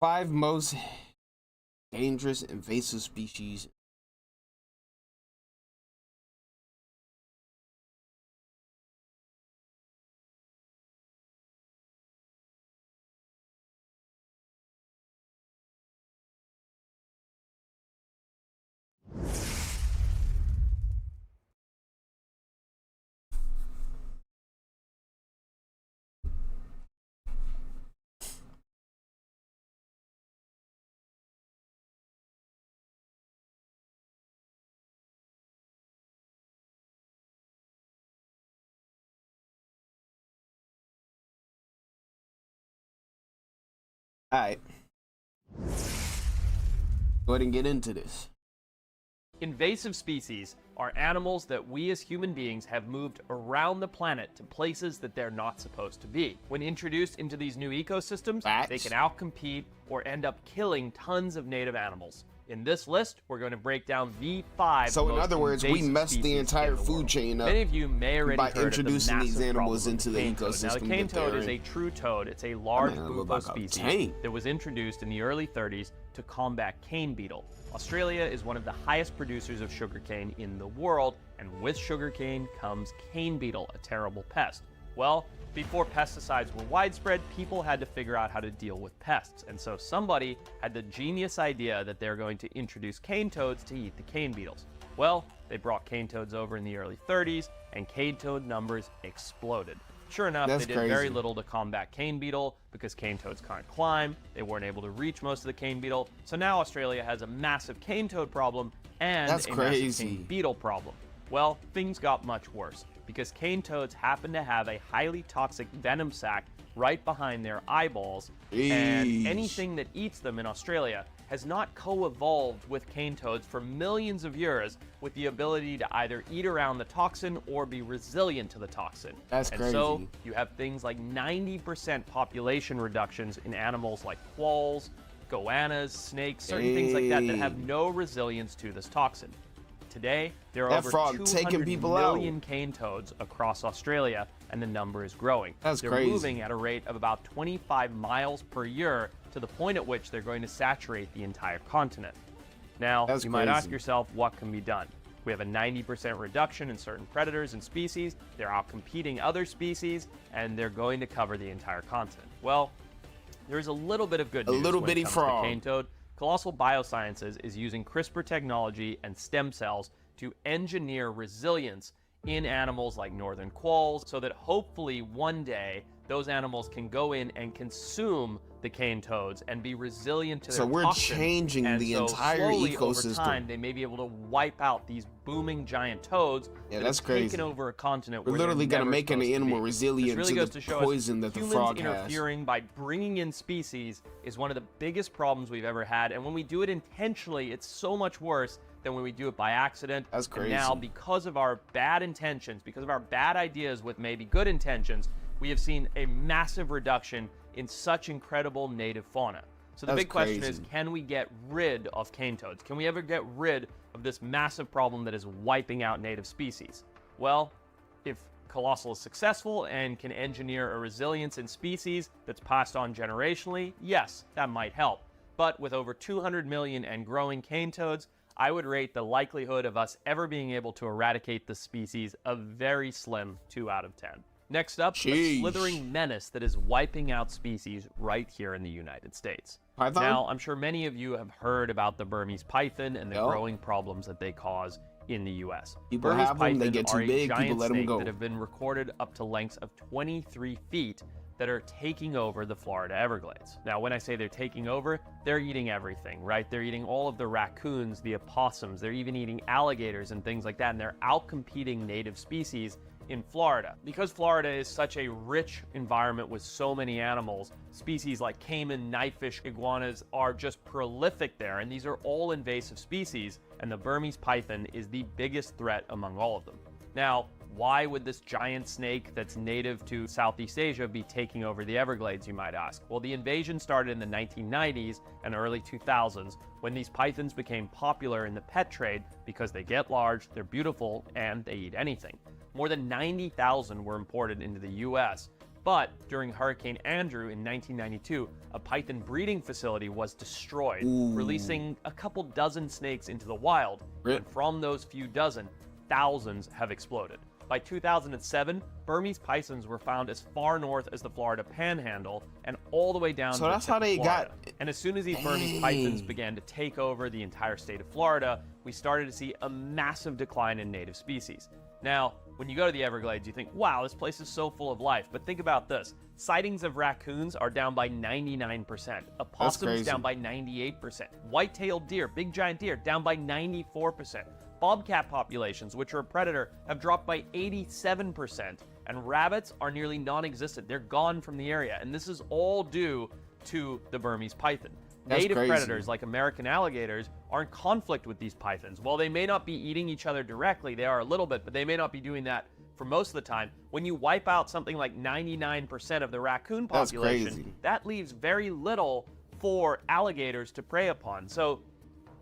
Five most dangerous invasive species. All right. Go ahead and get into this. Invasive species are animals that we as human beings have moved around the planet to places that they're not supposed to be. When introduced into these new ecosystems, they can outcompete or end up killing tons of native animals. In this list, we're going to break down the 5 So in most other words, we messed the entire food chain up. Many of you may already by heard introducing of the these animals into the cane toad. ecosystem. Now, the cane toad is a true toad. It's a large bufo species that was introduced in the early 30s to combat cane beetle. Australia is one of the highest producers of sugarcane in the world, and with sugarcane comes cane beetle, a terrible pest. Well, before pesticides were widespread, people had to figure out how to deal with pests. And so somebody had the genius idea that they're going to introduce cane toads to eat the cane beetles. Well, they brought cane toads over in the early 30s, and cane toad numbers exploded. Sure enough, they did very little to combat cane beetle because cane toads can't climb. They weren't able to reach most of the cane beetle. So now Australia has a massive cane toad problem and a massive cane beetle problem. Well, things got much worse, because cane toads happen to have a highly toxic venom sac right behind their eyeballs, and anything that eats them in Australia has not co-evolved with cane toads for millions of years with the ability to either eat around the toxin or be resilient to the toxin. That's crazy. And so you have things like 90% population reductions in animals like quolls, goannas, snakes, certain things like that that have no resilience to this toxin. Today, there are over 200 million cane toads across Australia, and the number is growing. They're moving at a rate of about 25 miles per year to the point at which they're going to saturate the entire continent. Now, you might ask yourself, what can be done? We have a 90% reduction in certain predators and species. They're outcompeting other species, and they're going to cover the entire continent. Well, there's a little bit of good news when it comes to cane toad. Colossal Biosciences is using CRISPR technology and stem cells to engineer resilience in animals like northern quolls, so that hopefully one day those animals can go in and consume the cane toads and be resilient to their toxin. So we're changing the entire ecosystem. Over time, they may be able to wipe out these booming giant toads that have taken over a continent. We're literally going to make an animal resilient to the poison that the frog has. Interfering by bringing in species is one of the biggest problems we've ever had, and when we do it intentionally, it's so much worse than when we do it by accident. That's crazy. And now, because of our bad intentions, because of our bad ideas with maybe good intentions, we have seen a massive reduction in such incredible native fauna. So the big question is, can we get rid of cane toads? Can we ever get rid of this massive problem that is wiping out native species? Well, if Colossal is successful and can engineer a resilience in species that's passed on generationally, yes, that might help. But with over 200 million and growing cane toads, I would rate the likelihood of us ever being able to eradicate the species a very slim 2 out of 10. Next up, a slithering menace that is wiping out species right here in the United States. Python? Now, I'm sure many of you have heard about the Burmese python and the growing problems that they cause in the U.S. People Burmese have them, they python get too are a big, giant people let them snake go. that have been recorded up to lengths of 23 feet that are taking over the Florida Everglades. Now, when I say they're taking over, they're eating everything, right? They're eating all of the raccoons, the opossums, they're even eating alligators and things like that, and they're outcompeting native species in Florida. Because Florida is such a rich environment with so many animals, species like caiman, knifefish, iguanas are just prolific there, and these are all invasive species, and the Burmese python is the biggest threat among all of them. Now, why would this giant snake that's native to Southeast Asia be taking over the Everglades, you might ask? Well, the invasion started in the 1990s and early 2000s when these pythons became popular in the pet trade because they get large, they're beautiful, and they eat anything. More than 90,000 were imported into the US, but during Hurricane Andrew in 1992, a python breeding facility was destroyed, releasing a couple dozen snakes into the wild, and from those few dozen, thousands have exploded. By 2007, Burmese pythons were found as far north as the Florida Panhandle and all the way down to the tip of Florida. And as soon as these Burmese pythons began to take over the entire state of Florida, we started to see a massive decline in native species. Now, when you go to the Everglades, you think, wow, this place is so full of life. But think about this. Sightings of raccoons are down by 99%. Opossums down by 98%. White-tailed deer, big giant deer, down by 94%. Bobcat populations, which are a predator, have dropped by 87%, and rabbits are nearly non-existent. They're gone from the area, and this is all due to the Burmese python. Native predators like American alligators are in conflict with these pythons. While they may not be eating each other directly, they are a little bit, but they may not be doing that for most of the time. When you wipe out something like 99% of the raccoon population, that leaves very little for alligators to prey upon. So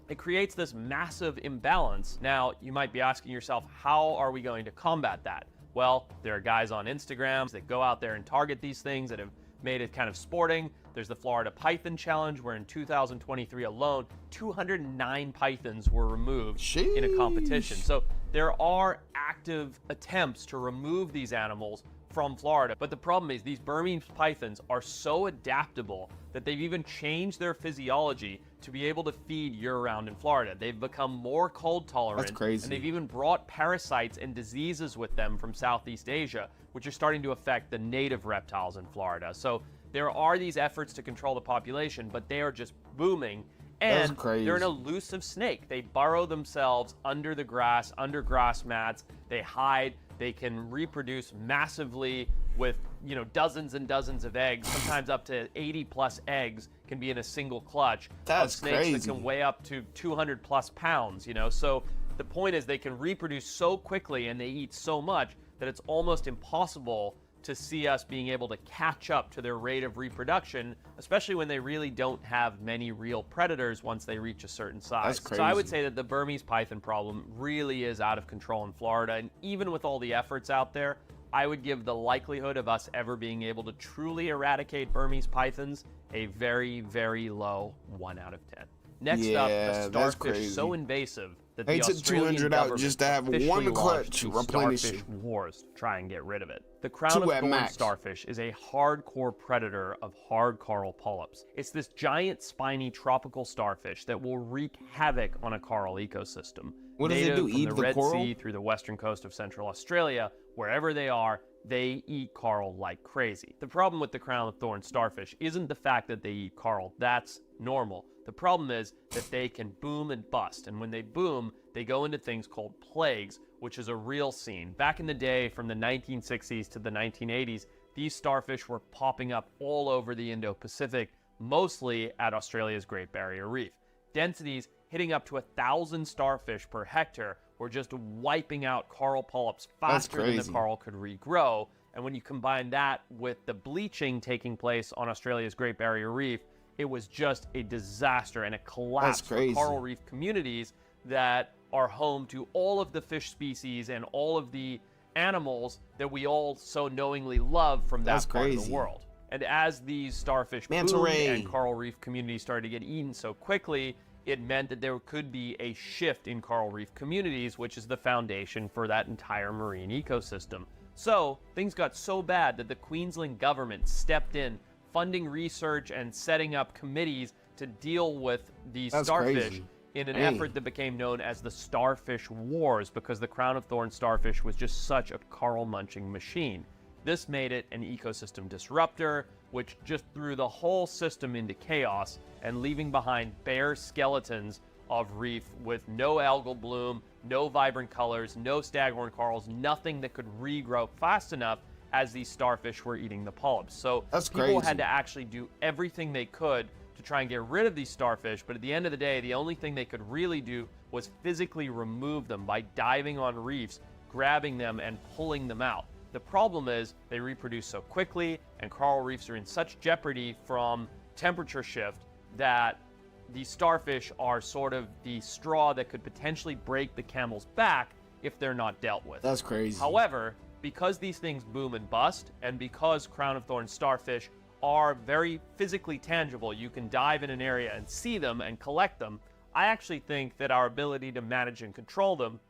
it creates this massive imbalance. Now, you might be asking yourself, how are we going to combat that? Well, there are guys on Instagram that go out there and target these things that have made it kind of sporting. There's the Florida Python Challenge, where in 2023 alone, 209 pythons were removed in a competition. So there are active attempts to remove these animals from Florida. But the problem is these Burmese pythons are so adaptable that they've even changed their physiology to be able to feed year-round in Florida. They've become more cold tolerant. And they've even brought parasites and diseases with them from Southeast Asia, which are starting to affect the native reptiles in Florida. So there are these efforts to control the population, but they are just booming. And they're an elusive snake. They burrow themselves under the grass, under grass mats. They hide. They can reproduce massively with, you know, dozens and dozens of eggs. Sometimes up to 80 plus eggs can be in a single clutch. Of snakes that can weigh up to 200 plus pounds, you know. So the point is they can reproduce so quickly and they eat so much that it's almost impossible to see us being able to catch up to their rate of reproduction, especially when they really don't have many real predators once they reach a certain size. So I would say that the Burmese python problem really is out of control in Florida, and even with all the efforts out there, I would give the likelihood of us ever being able to truly eradicate Burmese pythons a very, very low 1 out of 10. Next up, a starfish so invasive that the Australian government just to have one clutch starfish wars to try and get rid of it. The crown of thorn starfish is a hardcore predator of hard coral polyps. It's this giant spiny tropical starfish that will wreak havoc on a coral ecosystem. What does it do? Eat the Red Sea through the western coast of Central Australia, wherever they are, they eat coral like crazy. The problem with the crown of thorn starfish isn't the fact that they eat coral. That's normal. The problem is that they can boom and bust, and when they boom, they go into things called plagues, which is a real scene. Back in the day, from the 1960s to the 1980s, these starfish were popping up all over the Indo-Pacific, mostly at Australia's Great Barrier Reef. Densities hitting up to 1,000 starfish per hectare were just wiping out coral polyps faster than the coral could regrow. And when you combine that with the bleaching taking place on Australia's Great Barrier Reef, it was just a disaster and a collapse for coral reef communities that are home to all of the fish species and all of the animals that we all so knowingly love from that part of the world. And as these starfish boomed and coral reef communities started to get eaten so quickly, it meant that there could be a shift in coral reef communities, which is the foundation for that entire marine ecosystem. So things got so bad that the Queensland government stepped in, funding research and setting up committees to deal with these starfish in an effort that became known as the Starfish Wars, because the crown of thorn starfish was just such a coral munching machine. This made it an ecosystem disruptor, which just threw the whole system into chaos and leaving behind bare skeletons of reef with no algal bloom, no vibrant colors, no staghorn corals, nothing that could regrow fast enough as these starfish were eating the polyps. So people had to actually do everything they could to try and get rid of these starfish, but at the end of the day, the only thing they could really do was physically remove them by diving on reefs, grabbing them and pulling them out. The problem is they reproduce so quickly and coral reefs are in such jeopardy from temperature shift that these starfish are sort of the straw that could potentially break the camel's back if they're not dealt with. That's crazy. However, because these things boom and bust, and because crown of thorns starfish are very physically tangible, you can dive in an area and see them and collect them, I actually think that our ability to manage and control them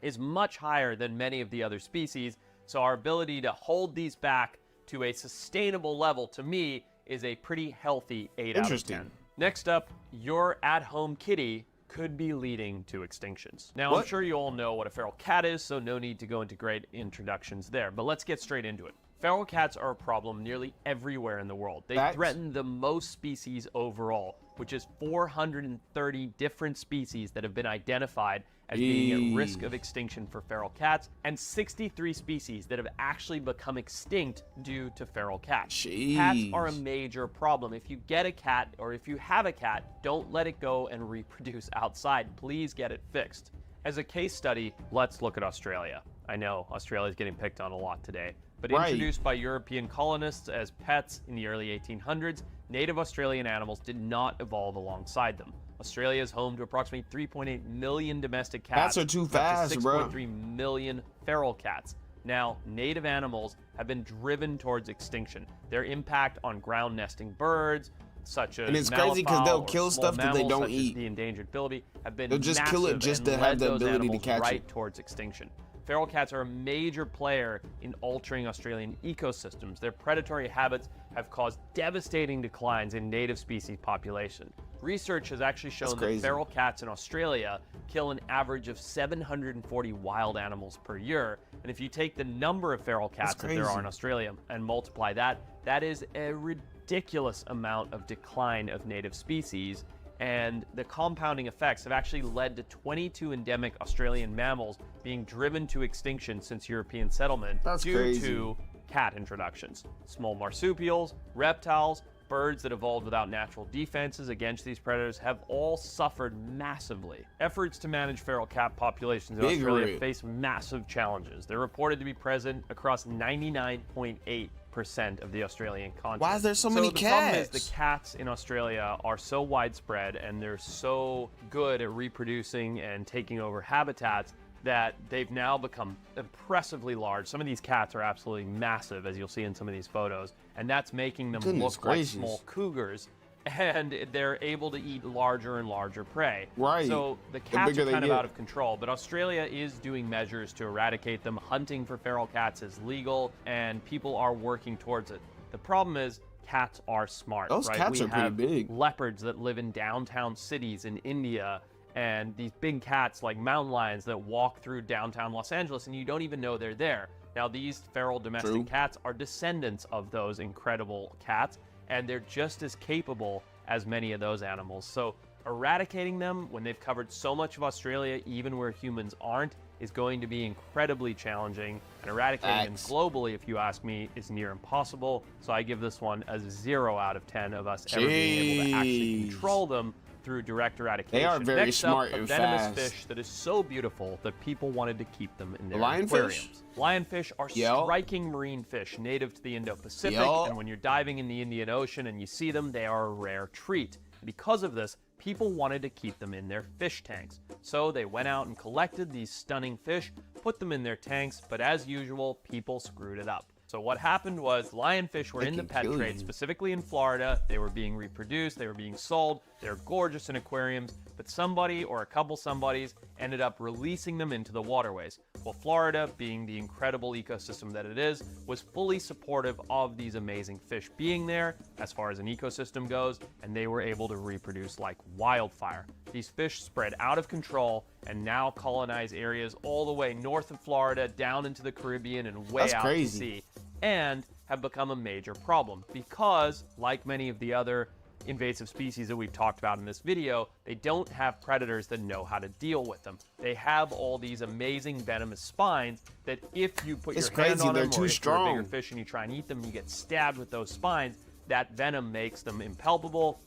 is much higher than many of the other species. So our ability to hold these back to a sustainable level, to me, is a pretty healthy 8 out of 10. Next up, your at-home kitty could be leading to extinctions. Now, I'm sure you all know what a feral cat is, so no need to go into great introductions there, but let's get straight into it. Feral cats are a problem nearly everywhere in the world. They threaten the most species overall, which is 430 different species that have been identified as being at risk of extinction for feral cats, and 63 species that have actually become extinct due to feral cats. Cats are a major problem. If you get a cat, or if you have a cat, don't let it go and reproduce outside. Please get it fixed. As a case study, let's look at Australia. I know Australia is getting picked on a lot today, but introduced by European colonists as pets in the early 1800s, native Australian animals did not evolve alongside them. Australia is home to approximately 3.8 million domestic cats. Cats are too fast, bro. 6.3 million feral cats. Now, native animals have been driven towards extinction. Their impact on ground nesting birds, such as and it's crazy because they'll kill stuff that they don't eat. The endangered bilby have been they'll just kill it just to have the ability to catch right it. Towards extinction. Feral cats are a major player in altering Australian ecosystems. Their predatory habits have caused devastating declines in native species population. Research has actually shown that feral cats in Australia kill an average of 740 wild animals per year. And if you take the number of feral cats that there are in Australia and multiply that, that is a ridiculous amount of decline of native species. And the compounding effects have actually led to 22 endemic Australian mammals being driven to extinction since European settlement due to cat introductions. Small marsupials, reptiles, birds that evolved without natural defenses against these predators have all suffered massively. Efforts to manage feral cat populations in Australia face massive challenges. They're reported to be present across 99.8% of the Australian continent. Why is there so many cats? The problem is the cats in Australia are so widespread and they're so good at reproducing and taking over habitats that they've now become impressively large. Some of these cats are absolutely massive, as you'll see in some of these photos, and that's making them look like small cougars, and they're able to eat larger and larger prey. So the cats are kind of out of control, but Australia is doing measures to eradicate them. Hunting for feral cats is legal, and people are working towards it. The problem is cats are smart. Those cats are pretty big. Leopards that live in downtown cities in India, and these big cats like mountain lions that walk through downtown Los Angeles and you don't even know they're there. Now, these feral domestic cats are descendants of those incredible cats, and they're just as capable as many of those animals. So eradicating them when they've covered so much of Australia, even where humans aren't, is going to be incredibly challenging. And eradicating them globally, if you ask me, is near impossible. So I give this one a 0 out of 10 of us ever being able to actually control them through direct eradication. They are very Next smart up, and a venomous fast. fish that is so beautiful that people wanted to keep them in their Lionfish? aquariums. Lionfish are striking marine fish native to the Indo-Pacific, and when you're diving in the Indian Ocean and you see them, they are a rare treat. Because of this, people wanted to keep them in their fish tanks. So they went out and collected these stunning fish, put them in their tanks, but as usual, people screwed it up. So what happened was lionfish were in the pet trade, specifically in Florida. They were being reproduced, they were being sold, they're gorgeous in aquariums, but somebody or a couple somebodies ended up releasing them into the waterways. Well, Florida, being the incredible ecosystem that it is, was fully supportive of these amazing fish being there as far as an ecosystem goes, and they were able to reproduce like wildfire. These fish spread out of control and now colonize areas all the way north of Florida, down into the Caribbean, and way out to sea. and have become a major problem because, like many of the other invasive species that we've talked about in this video, they don't have predators that know how to deal with them. They have all these amazing venomous spines that if you put your hand on them, or if you're a bigger fish and you try and eat them, you get stabbed with those spines, that venom makes them impalpable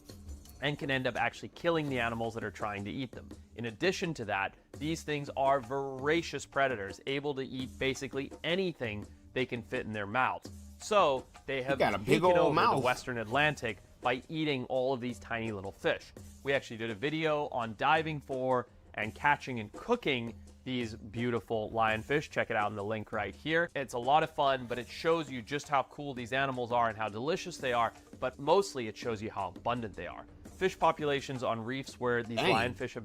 and can end up actually killing the animals that are trying to eat them. In addition to that, these things are voracious predators, able to eat basically anything they can fit in their mouths. So they have taken over the Western Atlantic by eating all of these tiny little fish. We actually did a video on diving for and catching and cooking these beautiful lionfish. Check it out in the link right here. It's a lot of fun, but it shows you just how cool these animals are and how delicious they are, but mostly it shows you how abundant they are. Fish populations on reefs where these lionfish have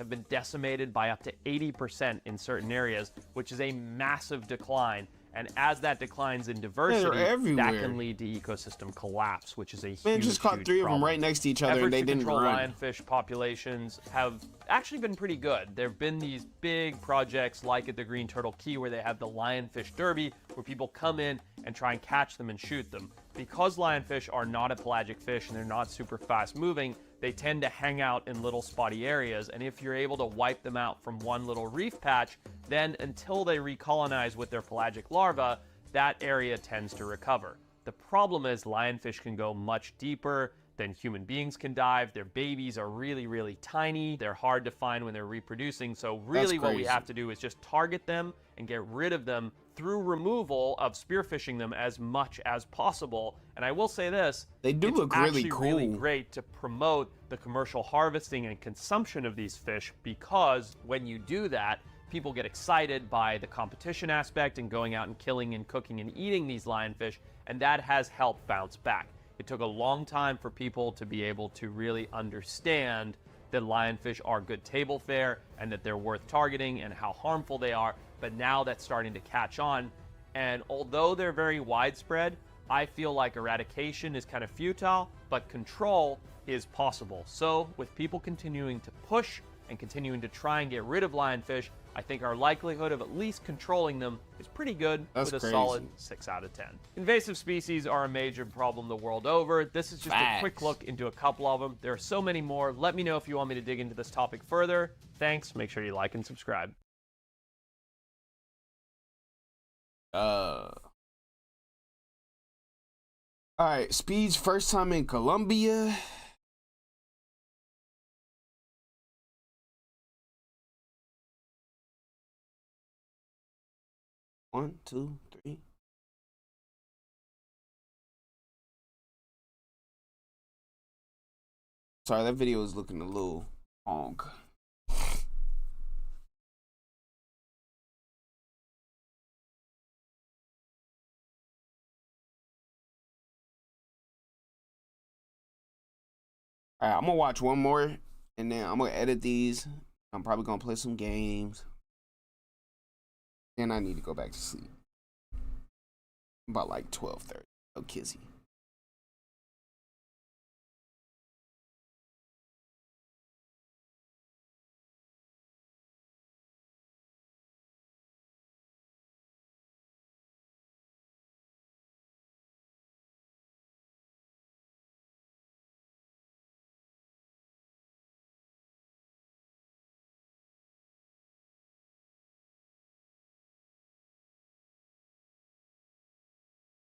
been decimated by up to 80% in certain areas, which is a massive decline. And as that declines in diversity, that can lead to ecosystem collapse, which is a huge, just caught 3 of them right next to each other, and they didn't run. Lionfish populations have actually been pretty good. There have been these big projects like at the Green Turtle Key where they have the Lionfish Derby, where people come in and try and catch them and shoot them. Because lionfish are not a pelagic fish and they're not super fast moving, they tend to hang out in little spotty areas, and if you're able to wipe them out from one little reef patch, then until they recolonize with their pelagic larvae, that area tends to recover. The problem is lionfish can go much deeper than human beings can dive. Their babies are really, really tiny. They're hard to find when they're reproducing, so really what we have to do is just target them and get rid of them through removal of spearfishing them as much as possible. And I will say this, they do look really cool. It's really great to promote the commercial harvesting and consumption of these fish, because when you do that, people get excited by the competition aspect and going out and killing and cooking and eating these lionfish, and that has helped bounce back. It took a long time for people to be able to really understand that lionfish are good table fare and that they're worth targeting and how harmful they are, but now that's starting to catch on. And although they're very widespread, I feel like eradication is kind of futile, but control is possible. So with people continuing to push and continuing to try and get rid of lionfish, I think our likelihood of at least controlling them is pretty good, with a solid 6 out of 10. Invasive species are a major problem the world over. This is just a quick look into a couple of them. There are so many more. Let me know if you want me to dig into this topic further. Thanks. Make sure you like and subscribe. All right, Speed's first time in Colombia. One, two, three. Sorry, that video is looking a little long. All right, I'm gonna watch one more, and then I'm gonna edit these. I'm probably gonna play some games. Then I need to go back to sleep. About like 12:30. Oh, kizzy.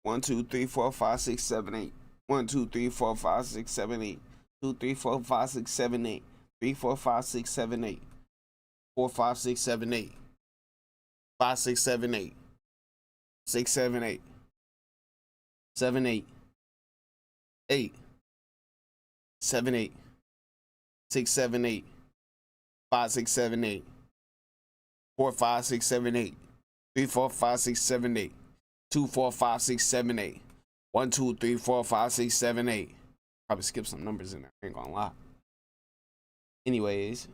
One, two, three, four, five, six, seven, eight. 1, 2, 3, 4, 5, 6, 7, 8. 2, 3, 4, 5, 6, 7, 8. 3, 4, 5, 6, 7, 8. 4, 5, 6, 7, 8. 5, 6, 7, 8. 6, 7, 8. 7, 8. 8. 7, 8. 6, 7, 8. 5, 6, 7, 8. 4, 5, 6, 7, 8. 3, 4, 5, 6, 7, 8. 2, 4, 5, 6, 7, 8. 1, 2, 3, 4, 5, 6, 7, 8. Probably skip some numbers in there. I ain't gonna lie. Anyways.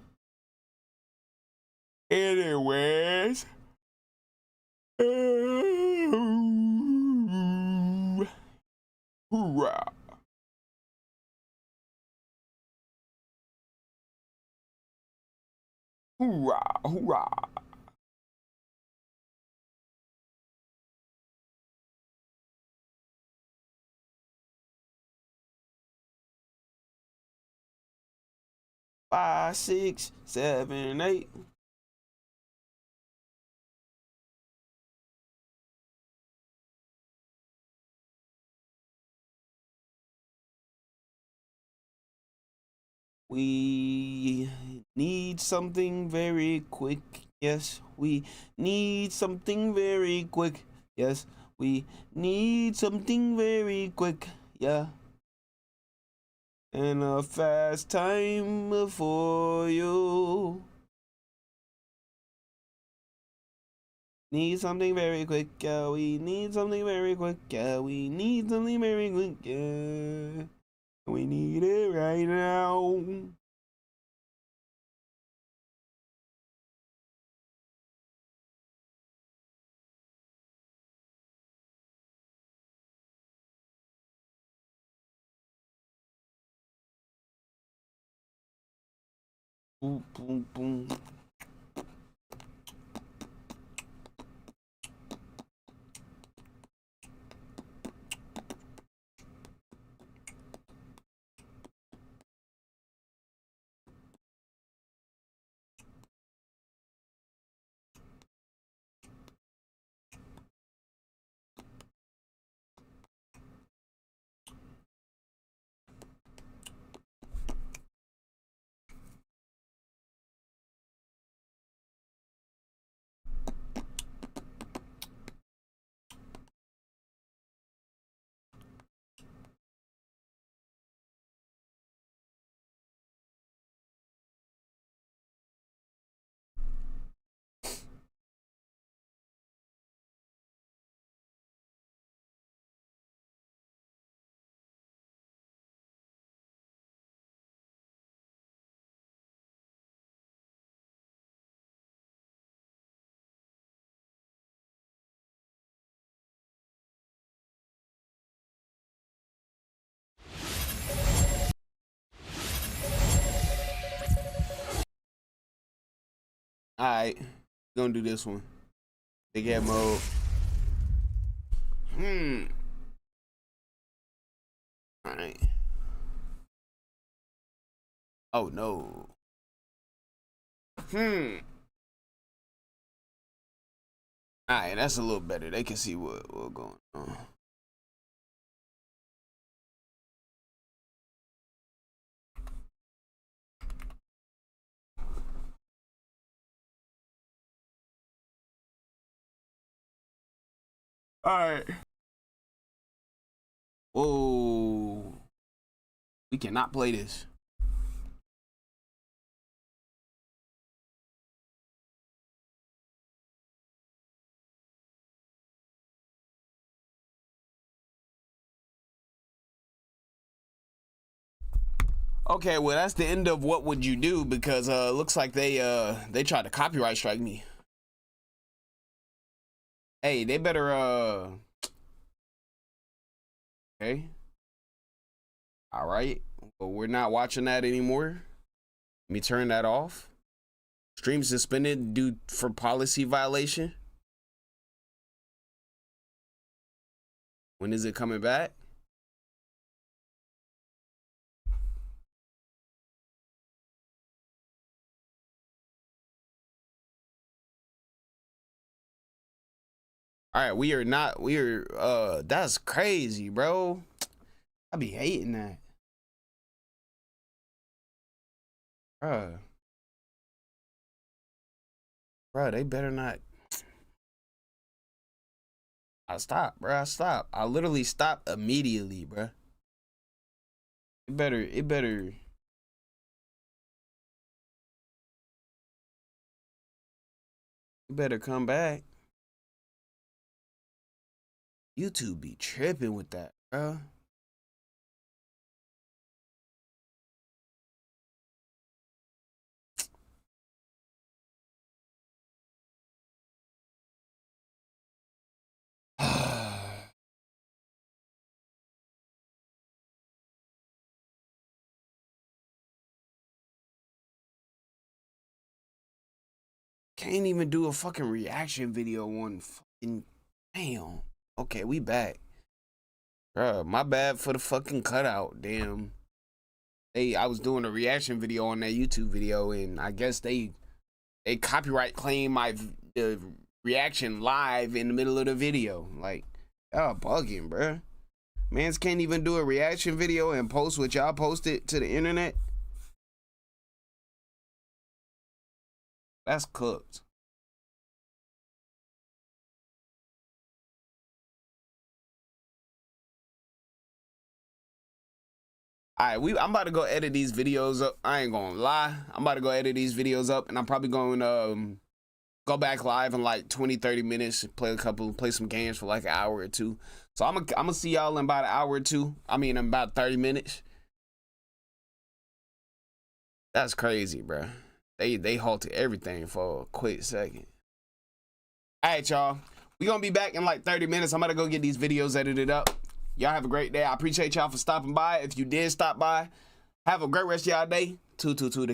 Hoorah. Hoorah, hoorah. 5, 6, 7, 8. We need something very quick. Yes, we need something very quick. Yes, we need something very quick. Yeah. And a fast time for you. Need something very quick. Yeah, we need something very quick. Yeah, we need something very quick. Yeah. We need it right now. Boom, boom, boom. Alright, gonna do this one. Big head mode. Alright. Oh no. Alright, that's a little better. They can see what's going on. Alright. Whoa. We cannot play this. Okay, well that's the end of what would you do, because looks like they tried to copyright strike me. Hey, they better okay. All right. Well, we're not watching that anymore. Let me turn that off. Stream suspended due for policy violation. When is it coming back? All right, we are that's crazy, bro. I be hating that. Bro, they better not. I stopped, bro. I stopped. I literally stopped immediately, bro. It better come back. YouTube be tripping with that, bro. Can't even do a fucking reaction video on fucking damn. Okay, we back. Bruh, my bad for the fucking cutout, damn. I was doing a reaction video on that YouTube video, and I guess they copyright claim my reaction live in the middle of the video. Like, y'all bugging, bruh. Mans can't even do a reaction video and post what y'all posted to the internet. That's cooked. All right, I'm about to go edit these videos up. I ain't gonna lie. I'm about to go edit these videos up, and I'm probably going to go back live in like 20-30 minutes, play some games for like an hour or two. So I'm gonna see y'all in about an hour or two. I mean, in about 30 minutes. That's crazy, bro. They halted everything for a quick second. All right, y'all. We gonna be back in like 30 minutes. I'm gonna go get these videos edited up. Y'all have a great day. I appreciate y'all for stopping by. If you did stop by, have a great rest of y'all day. 222.